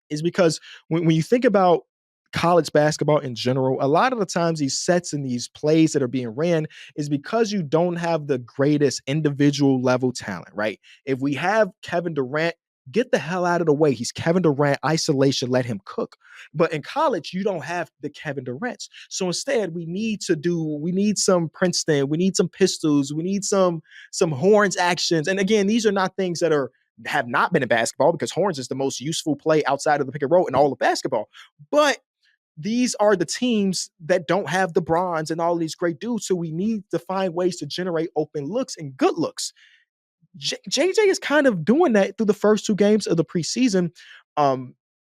is because when you think about college basketball in general, a lot of the times these sets and these plays that are being ran is because you don't have the greatest individual level talent, right? If we have Kevin Durant, get the hell out of the way. He's Kevin Durant, isolation, let him cook. But in college, you don't have the Kevin Durants. So instead, we need some Princeton, we need some pistols, we need some horns actions. And again, these are not things that have not been in basketball, because horns is the most useful play outside of the pick and roll in all of basketball. But these are the teams that don't have the bronze and all these great dudes. So we need to find ways to generate open looks and good looks. JJ is kind of doing that through the first 2 games of the preseason.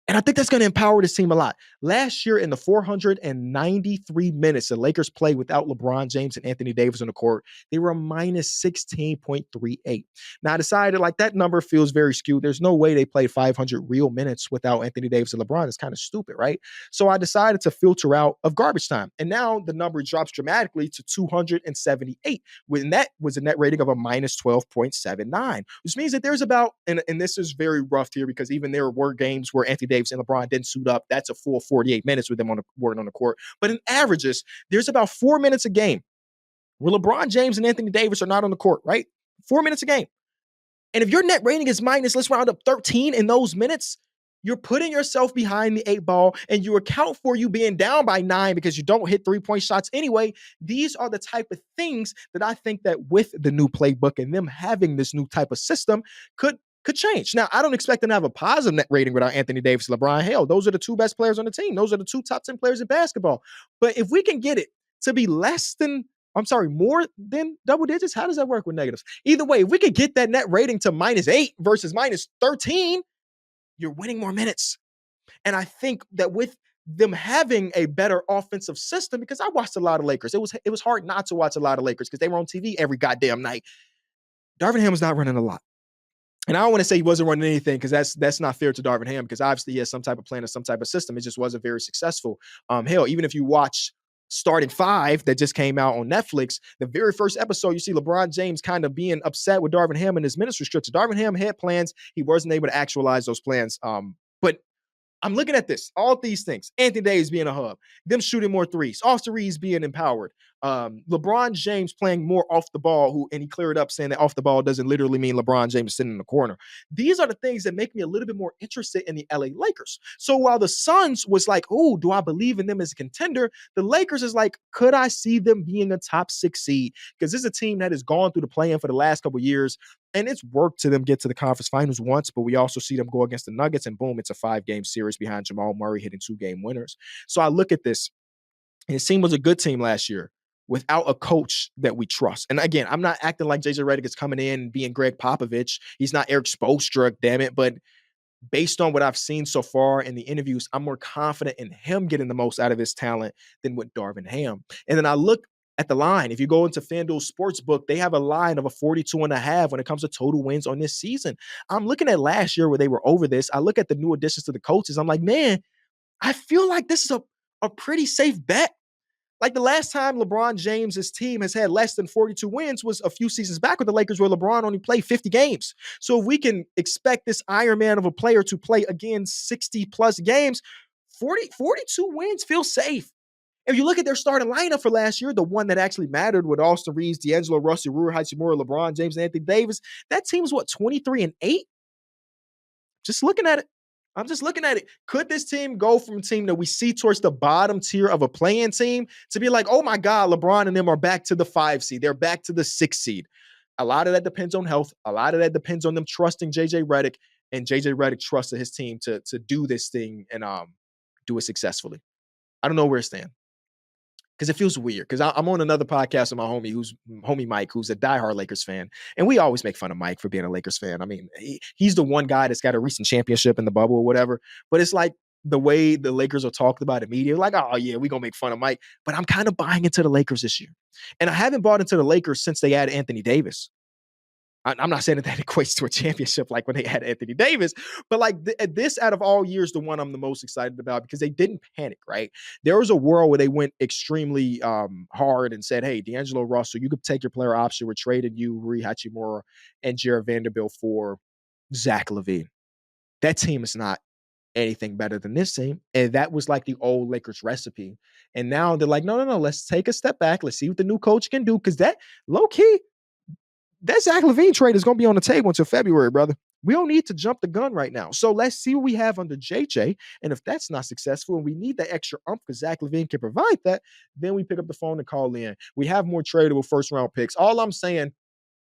And I think that's going to empower this team a lot. Last year, in the 493 minutes the Lakers played without LeBron James and Anthony Davis on the court, they were a minus 16.38. Now, I decided like that number feels very skewed. There's no way they played 500 real minutes without Anthony Davis and LeBron. It's kind of stupid, right? So I decided to filter out of garbage time. And now the number drops dramatically to 278, when that was a net rating of a minus 12.79, which means that there's about, and this is very rough here because even there were games where Anthony Davis and LeBron didn't suit up. That's a full 48 minutes with them working on the court. But in averages, there's about 4 minutes a game where LeBron James and Anthony Davis are not on the court, right? 4 minutes a game. And if your net rating is minus, let's round up 13 in those minutes, you're putting yourself behind the 8 ball, and you account for you being down by 9 because you don't hit 3-point shots anyway. These are the type of things that I think that with the new playbook and them having this new type of system could change. Now, I don't expect them to have a positive net rating without Anthony Davis and LeBron. Hell, those are the 2 best players on the team. Those are the 2 top 10 players in basketball. But if we can get it to be more than double digits, how does that work with negatives? Either way, if we could get that net rating to -8 versus -13, you're winning more minutes. And I think that with them having a better offensive system, because I watched a lot of Lakers. It was hard not to watch a lot of Lakers because they were on TV every goddamn night. Darvin Ham was not running a lot. And I don't want to say he wasn't running anything, because that's not fair to Darvin Ham, because obviously he has some type of plan or some type of system. It just wasn't very successful. Hell, even if you watch Starting Five that just came out on Netflix, the very first episode, you see LeBron James kind of being upset with Darvin Ham and his minutes restricted. Darvin Ham had plans. He wasn't able to actualize those plans. But I'm looking at this, all these things. Anthony Davis being a hub, them shooting more threes, Austin Reeves being empowered, LeBron James playing more off the ball, and he cleared up saying that off the ball doesn't literally mean LeBron James sitting in the corner. These are the things that make me a little bit more interested in the LA Lakers. So while the Suns was like, oh, do I believe in them as a contender? The Lakers is like, could I see them being a top 6 seed? Because this is a team that has gone through the play-in for the last couple of years, and it's worked to them get to the conference finals once, but we also see them go against the Nuggets, and boom, it's a 5-game series behind Jamal Murray hitting 2-game winners. So I look at this, and his team was a good team last year without a coach that we trust. And again, I'm not acting like JJ Redick is coming in and being Greg Popovich. He's not Eric Spoelstra, damn it. But based on what I've seen so far in the interviews, I'm more confident in him getting the most out of his talent than with Darvin Ham. And then I look at the line. If you go into FanDuel Sportsbook, they have a line of a 42.5 when it comes to total wins on this season. I'm looking at last year where they were over this. I look at the new additions to the coaches. I'm like, man, I feel like this is a pretty safe bet. Like the last time LeBron James's team has had less than 42 wins was a few seasons back with the Lakers, where LeBron only played 50 games. So if we can expect this Iron Man of a player to play again 60 plus games, 42 wins feels safe. If you look at their starting lineup for last year, the one that actually mattered with Austin Reeves, D'Angelo Russell, Rui Hachimura, LeBron James, and Anthony Davis, that team's what, 23-8? Just looking at it. I'm just looking at it. Could this team go from a team that we see towards the bottom tier of a play-in team to be like, oh my God, LeBron and them are back to the 5 seed. They're back to the 6 seed. A lot of that depends on health. A lot of that depends on them trusting JJ Redick, and JJ Redick trusted his team to do this thing and do it successfully. I don't know where it stands, because it feels weird. Because I'm on another podcast with my homie Mike, who's a diehard Lakers fan, and we always make fun of Mike for being a Lakers fan. I mean, he's the one guy that's got a recent championship in the bubble or whatever. But it's like the way the Lakers are talked about in media, like, oh yeah, we're gonna make fun of Mike. But I'm kind of buying into the Lakers this year, and I haven't bought into the Lakers since they added Anthony Davis. I'm not saying that equates to a championship like when they had Anthony Davis, but like this out of all years, the one I'm the most excited about, because they didn't panic, right? There was a world where they went extremely hard and said, hey, D'Angelo Russell, you could take your player option. We're trading you, Rui Hachimura, and Jared Vanderbilt for Zach LaVine. That team is not anything better than this team. And that was like the old Lakers recipe. And now they're like, no, let's take a step back. Let's see what the new coach can do. Because that low-key, that Zach LaVine trade is going to be on the table until February, brother. We don't need to jump the gun right now. So let's see what we have under JJ. And if that's not successful and we need that extra because Zach LaVine can provide that, then we pick up the phone and call in. We have more tradable first-round picks. All I'm saying,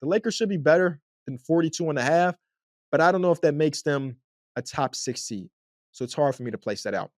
the Lakers should be better than 42.5, but I don't know if that makes them a top 6 seed. So it's hard for me to place that out.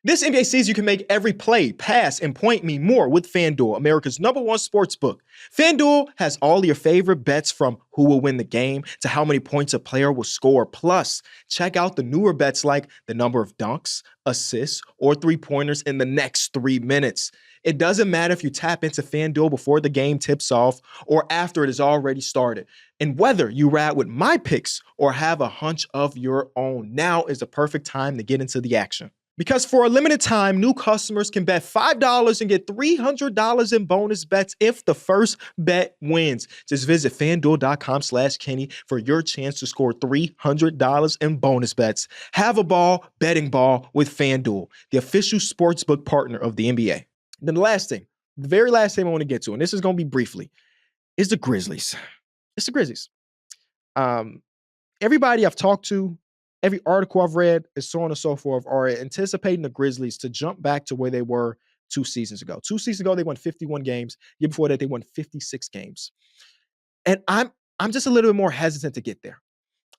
This NBA season, you can make every play, pass, and point mean more with FanDuel, America's #1 sportsbook. FanDuel has all your favorite bets, from who will win the game to how many points a player will score. Plus, check out the newer bets like the number of dunks, assists, or three-pointers in the next 3 minutes. It doesn't matter if you tap into FanDuel before the game tips off or after it has already started. And whether you ride with my picks or have a hunch of your own, now is the perfect time to get into the action. Because for a limited time, new customers can bet $5 and get $300 in bonus bets if the first bet wins. Just visit FanDuel.com/Kenny for your chance to score $300 in bonus bets. Have a ball betting ball with FanDuel, the official sportsbook partner of the NBA. Then the last thing, the very last thing I want to get to, and this is going to be briefly, is the Grizzlies. It's the Grizzlies. Everybody I've talked to, every article I've read, and so on and so forth, are anticipating the Grizzlies to jump back to where they were 2 seasons ago. 2 seasons ago, they won 51 games. The year before that, they won 56 games. And I'm just a little bit more hesitant to get there.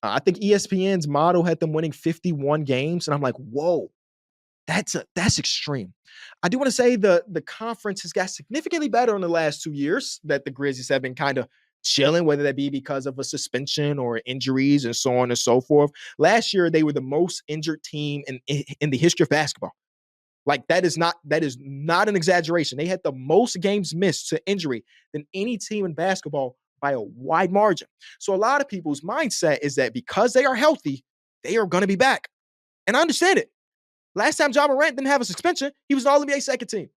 I think ESPN's model had them winning 51 games, and I'm like, whoa, that's extreme. I do want to say the conference has got significantly better in the last 2 years that the Grizzlies have been kind of chilling, whether that be because of a suspension or injuries and so on and so forth. Last year, they were the most injured team in the history of basketball. Like that is not an exaggeration. They had the most games missed to injury than any team in basketball by a wide margin. So a lot of people's mindset is that because they are healthy, they are going to be back. And I understand it. Last time Ja Morant didn't have a suspension, he was an All-NBA second team.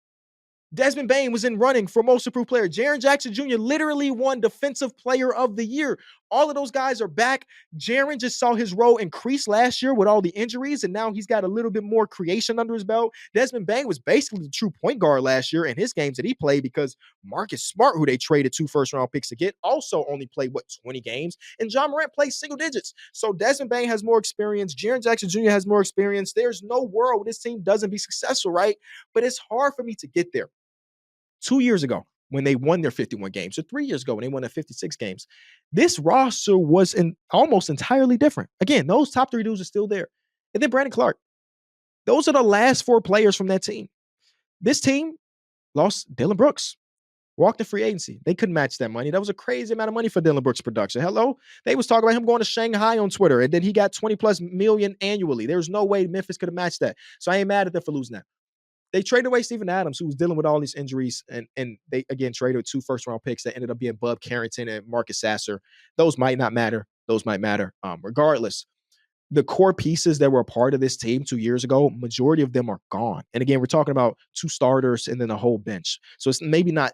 Desmond Bane was in running for most improved player. Jaren Jackson Jr. literally won Defensive Player of the Year. All of those guys are back. Jaren just saw his role increase last year with all the injuries, and now he's got a little bit more creation under his belt. Desmond Bane was basically the true point guard last year in his games that he played, because Marcus Smart, who they traded 2 first-round picks to get, also only played, 20 games? And Ja Morant played single digits. So Desmond Bane has more experience. Jaren Jackson Jr. has more experience. There's no world where this team doesn't be successful, right? But it's hard for me to get there. 2 years ago, when they won their 51 games, or 3 years ago when they won their 56 games, this roster was almost entirely different. Again, those top 3 dudes are still there. And then Brandon Clark. Those are the last 4 players from that team. This team lost Dillon Brooks, walked in free agency. They couldn't match that money. That was a crazy amount of money for Dillon Brooks' production. Hello? They was talking about him going to Shanghai on Twitter, and then he got 20 plus million annually. There's no way Memphis could have matched that. So I ain't mad at them for losing that. They traded away Steven Adams, who was dealing with all these injuries, and they, again, traded 2 first-round picks that ended up being Bub Carrington and Marcus Sasser. Those might not matter. Those might matter regardless. the core pieces that were a part of this team 2 years ago, majority of them are gone. And again, we're talking about 2 starters and then a whole bench. So it's maybe not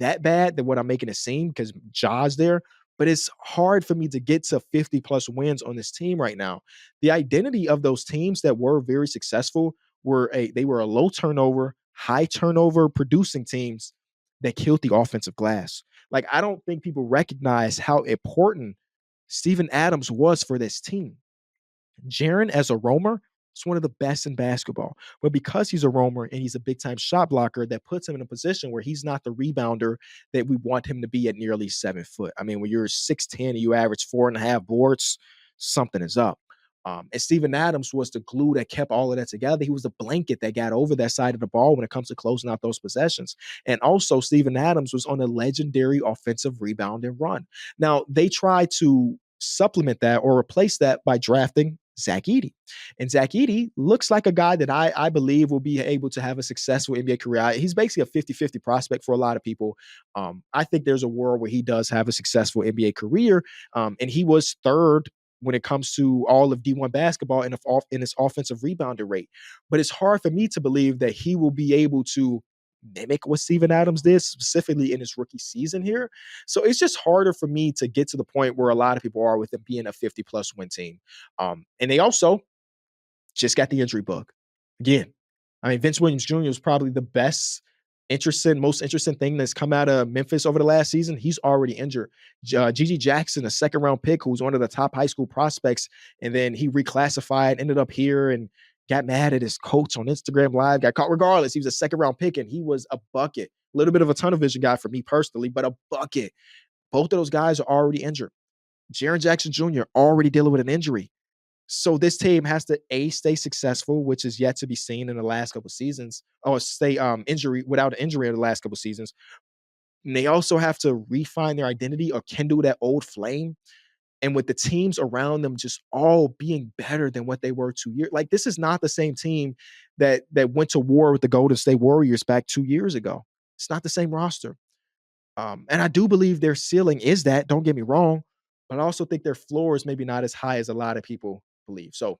that bad than what I'm making it seem because Ja's there, but it's hard for me to get to 50 plus wins on this team right now. The identity of those teams that were very successful they were a low turnover, high turnover producing teams that killed the offensive glass. Like I don't think people recognize how important Steven Adams was for this team. Jaren as a roamer is one of the best in basketball. But because he's a roamer and he's a big time shot blocker, that puts him in a position where he's not the rebounder that we want him to be at nearly 7 foot. I mean, when you're 6'10 and you average 4.5 boards, something is up. And Steven Adams was the glue that kept all of that together. He was the blanket that got over that side of the ball when it comes to closing out those possessions. And also, Steven Adams was on a legendary offensive rebound and run. Now, they tried to supplement that or replace that by drafting Zach Edey. And Zach Edey looks like a guy that I believe will be able to have a successful NBA career. He's basically a 50-50 prospect for a lot of people. I think there's a world where he does have a successful NBA career. And he was third when it comes to all of D1 basketball in his offensive rebounder rate. But it's hard for me to believe that he will be able to mimic what Steven Adams did, specifically in his rookie season here. So it's just harder for me to get to the point where a lot of people are with them being a 50-plus win team. And they also just got the injury bug. Again, I mean, Vince Williams Jr. was probably the most interesting thing that's come out of Memphis over the last season. He's already injured. Gigi Jackson, a second-round pick, who's one of the top high school prospects, and then he reclassified, ended up here, and got mad at his coach on Instagram Live, got caught. Regardless, he was a second-round pick, and he was a bucket. A little bit of a tunnel vision guy for me personally, but a bucket. Both of those guys are already injured. Jaren Jackson Jr. already dealing with an injury. So this team has to stay successful, which is yet to be seen in the last couple of seasons, or stay without an injury in the last couple of seasons. And they also have to refine their identity or kindle that old flame. And with the teams around them just all being better than what they were 2 years, like this is not the same team that went to war with the Golden State Warriors back 2 years ago. It's not the same roster. And I do believe their ceiling is that. Don't get me wrong, but I also think their floor is maybe not as high as a lot of people believe. So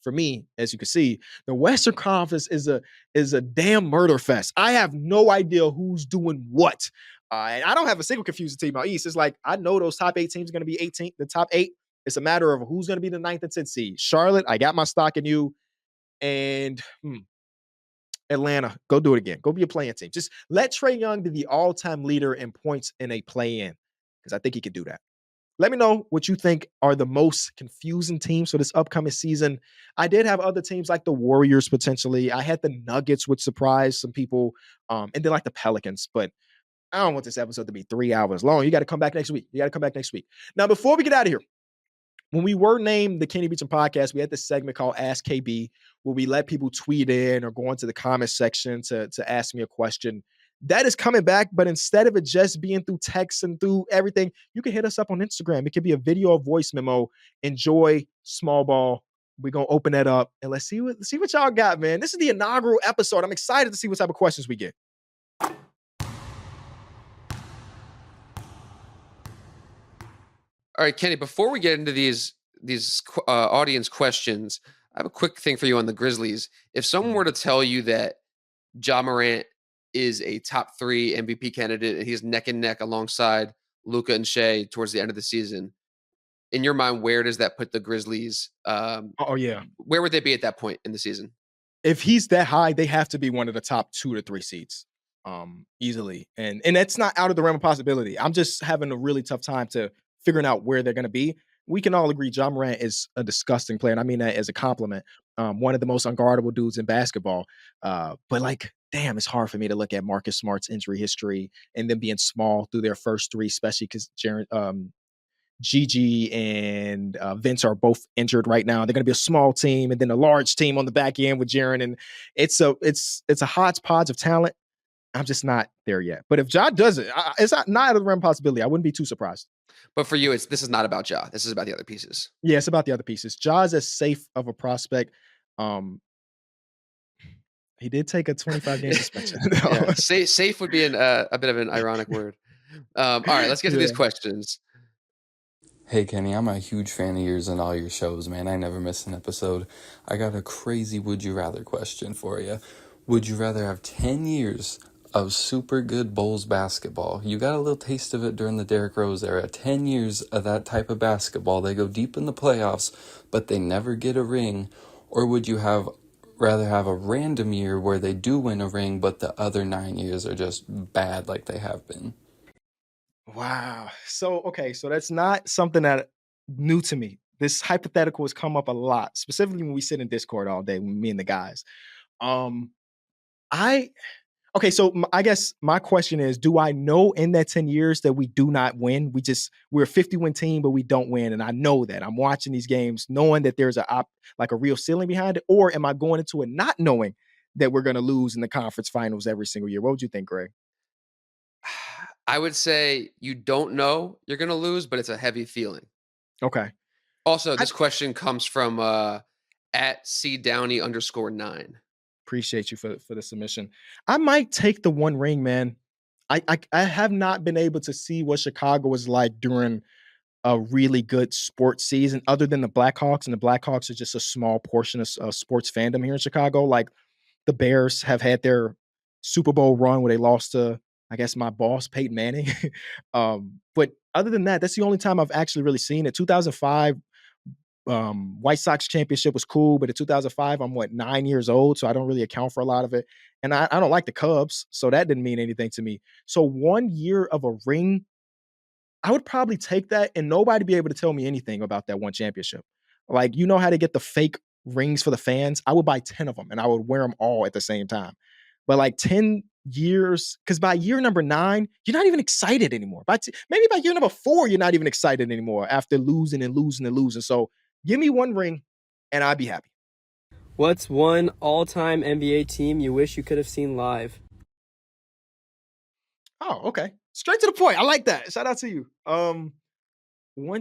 for me, as you can see, the Western Conference is a damn murder fest. I have no idea who's doing what. And I don't have a single confusing team out East. It's like I know those top 8 teams are going to be 18. The top 8. It's a matter of who's going to be the 9th and 10th seed. Charlotte, I got my stock in you. And Atlanta, go do it again. Go be a play-in team. Just let Trae Young be the all-time leader in points in a play-in because I think he could do that. Let me know what you think are the most confusing teams for this upcoming season. I did have other teams like the Warriors potentially. I had the Nuggets, which surprised some people, and then like the Pelicans. But I don't want this episode to be 3 hours long. You got to come back next week. Now, before we get out of here, when we were named the Kenny Beecham Podcast, we had this segment called Ask KB, where we let people tweet in or go into the comment section to ask me a question. That is coming back, but instead of it just being through text and through everything, you can hit us up on Instagram. It could be a video or voice memo. Enjoy small ball. We're going to open that up and let's see what y'all got, man. This is the inaugural episode. I'm excited to see what type of questions we get. All right, Kenny, before we get into these audience questions, I have a quick thing for you on the Grizzlies. If someone were to tell you that Ja Morant is a top 3 MVP candidate and he's neck and neck alongside Luka and Shea towards the end of the season, in your mind, where does that put the Grizzlies? Oh, yeah. Where would they be at that point in the season? If he's that high, they have to be one of the top 2 to 3 seeds. Easily. And that's not out of the realm of possibility. I'm just having a really tough time to figuring out where they're going to be. We can all agree Ja Morant is a disgusting player, and I mean that as a compliment. One of the most unguardable dudes in basketball. But like, damn, it's hard for me to look at Marcus Smart's injury history and them being small through their first 3, especially because Gigi and Vince are both injured right now. They're going to be a small team and then a large team on the back end with Jaren, and it's a hodgepodge of talent. I'm just not there yet. But if Ja does it, it's not out of the realm of possibility. I wouldn't be too surprised. But for you, this is not about Ja. This is about the other pieces. Yeah, it's about the other pieces. Ja's as safe of a prospect. He did take a 25-game suspension. Yeah, safe would be a bit of an ironic word. All right, let's get to these questions. Hey Kenny, I'm a huge fan of yours and all your shows, man. I never miss an episode. I got a crazy would you rather question for you. Would you rather have 10 years of super good Bulls basketball? You got a little taste of it during the Derrick Rose era. 10 years of that type of basketball. They go deep in the playoffs, but they never get a ring. Or would you have rather have a random year where they do win a ring, but the other 9 years are just bad like they have been? Wow. So, okay, so that's not something that new to me. This hypothetical has come up a lot, specifically when we sit in Discord all day, me and the guys. Um, I okay, so I guess my question is, do I know in that 10 years that we do not win? We're a 50-win team, but we don't win. And I know that. I'm watching these games knowing that there's like a real ceiling behind it, or am I going into it not knowing that we're gonna lose in the conference finals every single year? What would you think, Greg? I would say you don't know you're gonna lose, but it's a heavy feeling. Okay. Also, I this question comes from at @cdowney_9. appreciate you for the submission. I might take the one ring, man. I have not been able to see what Chicago was like during a really good sports season, other than the Blackhawks, and the Blackhawks are just a small portion of sports fandom here in Chicago. Like the Bears have had their Super Bowl run where they lost to, I guess, my boss Peyton Manning. But other than that, that's the only time I've actually really seen it. 2005 White Sox championship was cool, but in 2005, I'm 9 years old, so I don't really account for a lot of it. And I don't like the Cubs, so that didn't mean anything to me. So 1 year of a ring, I would probably take that and nobody be able to tell me anything about that one championship. Like, you know how to get the fake rings for the fans? I would buy 10 of them and I would wear them all at the same time. But like 10 years, because by year number 9, you're not even excited anymore. Maybe by year number 4, you're not even excited anymore after losing and losing and losing. So give me one ring and I'd be happy. What's one all-time NBA team you wish you could have seen live? Oh, okay. Straight to the point. I like that. Shout out to you. One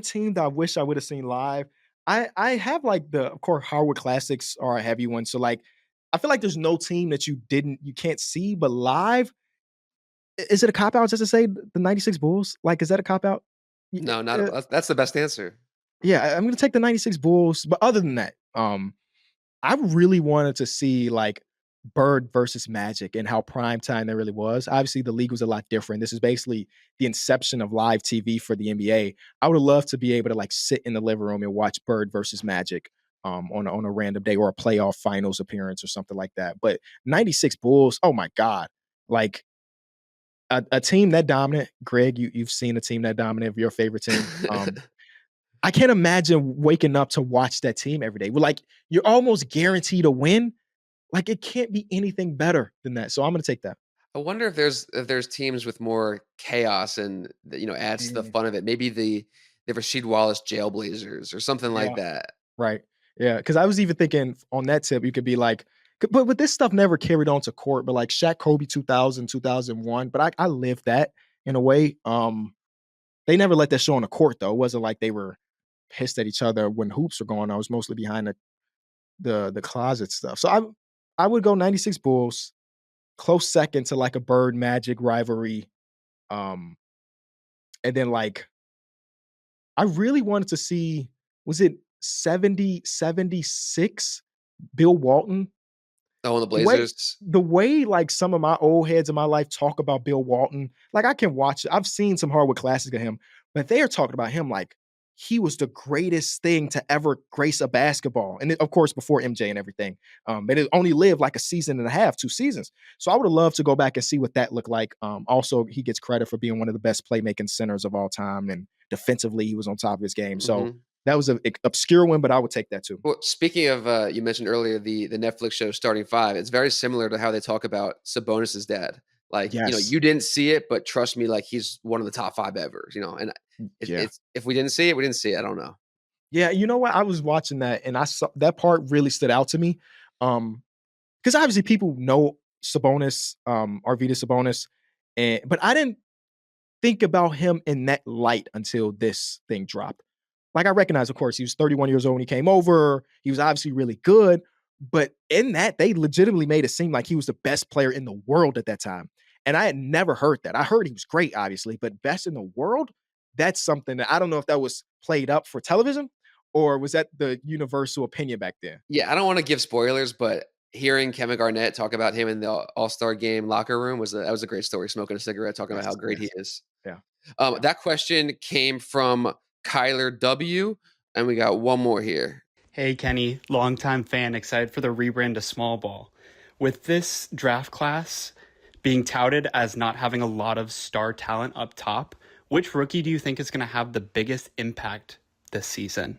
team that I wish I would have seen live. I have like the of course Hardwood Classics are a heavy one. So like I feel like there's no team that you can't see, but live, is it a cop out just to say the 96 Bulls? Like, is that a cop out? No, not at all. That's the best answer. Yeah, I'm gonna take the 96 Bulls. But other than that, I really wanted to see like Bird versus Magic and how prime time that really was. Obviously, the league was a lot different. This is basically the inception of live TV for the NBA. I would have loved to be able to like sit in the living room and watch Bird versus Magic on a random day or a playoff finals appearance or something like that. But 96 Bulls, oh my God. Like a team that dominant, Greg, you've seen a team that dominant of your favorite team. I can't imagine waking up to watch that team every day. We're like, you're almost guaranteed to win. Like it can't be anything better than that. So I'm gonna take that. I wonder if there's teams with more chaos and that, adds to the Mm, fun of it. Maybe the Rasheed Wallace Jailblazers or something like yeah, that. right. Yeah, because I was even thinking on that tip, you could be like, but this stuff never carried on to court. But like Shaq, Kobe, 2000, 2001. But I lived that in a way. They never let that show on the court though. It wasn't like they were pissed at each other when hoops were going on. I was mostly behind the closet stuff. So I would go 96 Bulls, close second to like a Bird Magic rivalry. Um, and then like I really wanted to see, was it 70-76 Bill Walton? Oh, and the The way Blazers. like some of my old heads in my life talk about Bill Walton, like I can watch it. I've seen some Hardwood Classics of him, but they are talking about him like he was the greatest thing to ever grace a basketball. And of course, before MJ and everything. But it only lived like a season and a half, 2 seasons. So I would have loved to go back and see what that looked like. Also, he gets credit for being one of the best playmaking centers of all time. And defensively, he was on top of his game. So Mhm. that was an obscure one, but I would take that too. Well, speaking of, you mentioned earlier the Netflix show Starting Five. It's very similar to how they talk about Sabonis's dad. Like, Yes. you didn't see it, but trust me, like he's one of the top 5 ever. And Yeah. it's if we didn't see it, we didn't see it. I don't know. Yeah, you know what? I was watching that and I saw that part really stood out to me. Because obviously people know Sabonis, Arvydas Sabonis, and but I didn't think about him in that light until this thing dropped. Like I recognize, of course, he was 31 years old when he came over. He was obviously really good, but in that, they legitimately made it seem like he was the best player in the world at that time. And I had never heard that. I heard he was great, obviously, but best in the world, that's something that I don't know if that was played up for television, or was that the universal opinion back then? Yeah, I don't want to give spoilers, but hearing Kevin Garnett talk about him in the All-Star game locker room that was a great story. Smoking a cigarette, talking about how great he is. Yeah. That question came from Kyler W, and we got one more here. Hey, Kenny, longtime fan, excited for the rebrand to small ball. With this draft class being touted as not having a lot of star talent up top, which rookie do you think is going to have the biggest impact this season?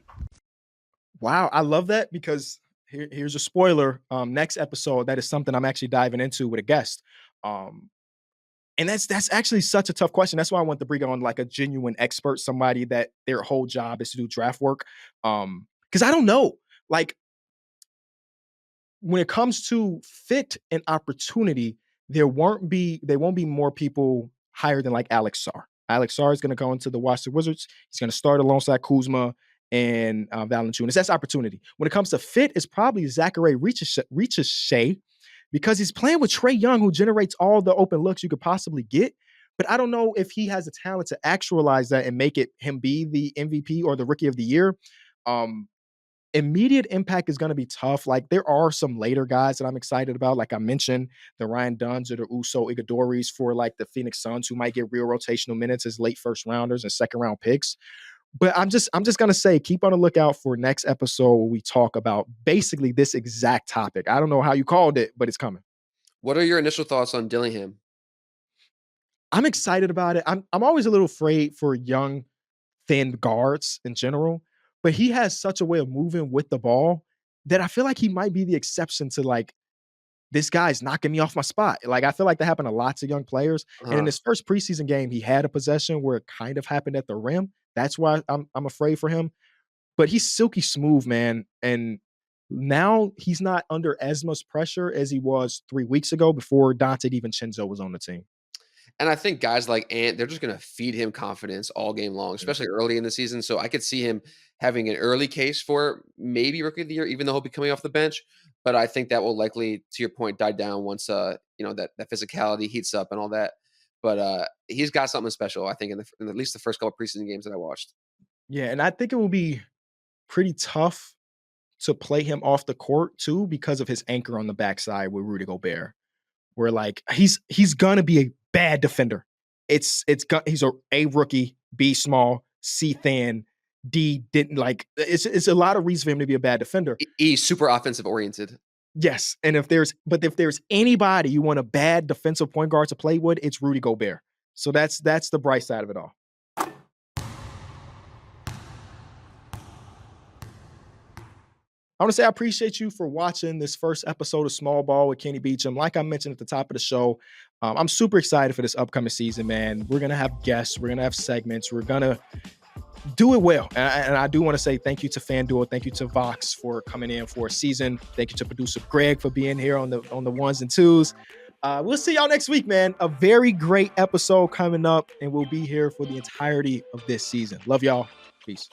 Wow, I love that because here's a spoiler. Next episode, that is something I'm actually diving into with a guest. And that's actually such a tough question. That's why I want to bring on like a genuine expert, somebody that their whole job is to do draft work. Because I don't know. Like when it comes to fit and opportunity, there won't be more people higher than like Alex Sarr. Alex Sarr is going to go into the Washington Wizards. He's going to start alongside Kuzma and Valanciunas. That's opportunity. When it comes to fit, it's probably Zachary Ricochet because he's playing with Trae Young, who generates all the open looks you could possibly get. But I don't know if he has the talent to actualize that and make him be the MVP or the Rookie of the Year. Immediate impact is going to be tough. Like there are some later guys that I'm excited about. Like I mentioned, the Ryan Dunns or the Uso Igadoris for like the Phoenix Suns, who might get real rotational minutes as late first rounders and second round picks. But I'm just going to say, keep on the lookout for next episode where we talk about basically this exact topic. I don't know how you called it, but it's coming. What are your initial thoughts on Dillingham? I'm excited about it. I'm always a little afraid for young, thin guards in general, but he has such a way of moving with the ball that I feel like he might be the exception to like, this guy's knocking me off my spot. Like, I feel like that happened to lots of young players. And in his first preseason game, he had a possession where it kind of happened at the rim. That's why I'm afraid for him. But he's silky smooth, man. And now he's not under as much pressure as he was 3 weeks ago before Dante DiVincenzo was on the team. And I think guys like Ant, they're just going to feed him confidence all game long, especially early in the season. So I could see him having an early case for maybe Rookie of the Year, even though he'll be coming off the bench. But I think that will likely, to your point, die down once that physicality heats up and all that. But he's got something special, I think, in at least the first couple preseason games that I watched. Yeah, and I think it will be pretty tough to play him off the court too because of his anchor on the backside with Rudy Gobert. Where like he's gonna be a bad defender. He's a rookie, B small, C thin, D didn't like. It's a lot of reasons for him to be a bad defender. He's super offensive oriented. Yes, and if there's anybody you want a bad defensive point guard to play with, it's Rudy Gobert. So that's the bright side of it all. I want to say I appreciate you for watching this first episode of Small Ball with Kenny Beecham. Like I mentioned at the top of the show, I'm super excited for this upcoming season, man. We're going to have guests. We're going to have segments. We're going to do it well. And I do want to say thank you to FanDuel. Thank you to Vox for coming in for a season. Thank you to producer Greg for being here on the ones and twos. We'll see y'all next week, man. A very great episode coming up, and we'll be here for the entirety of this season. Love y'all. Peace.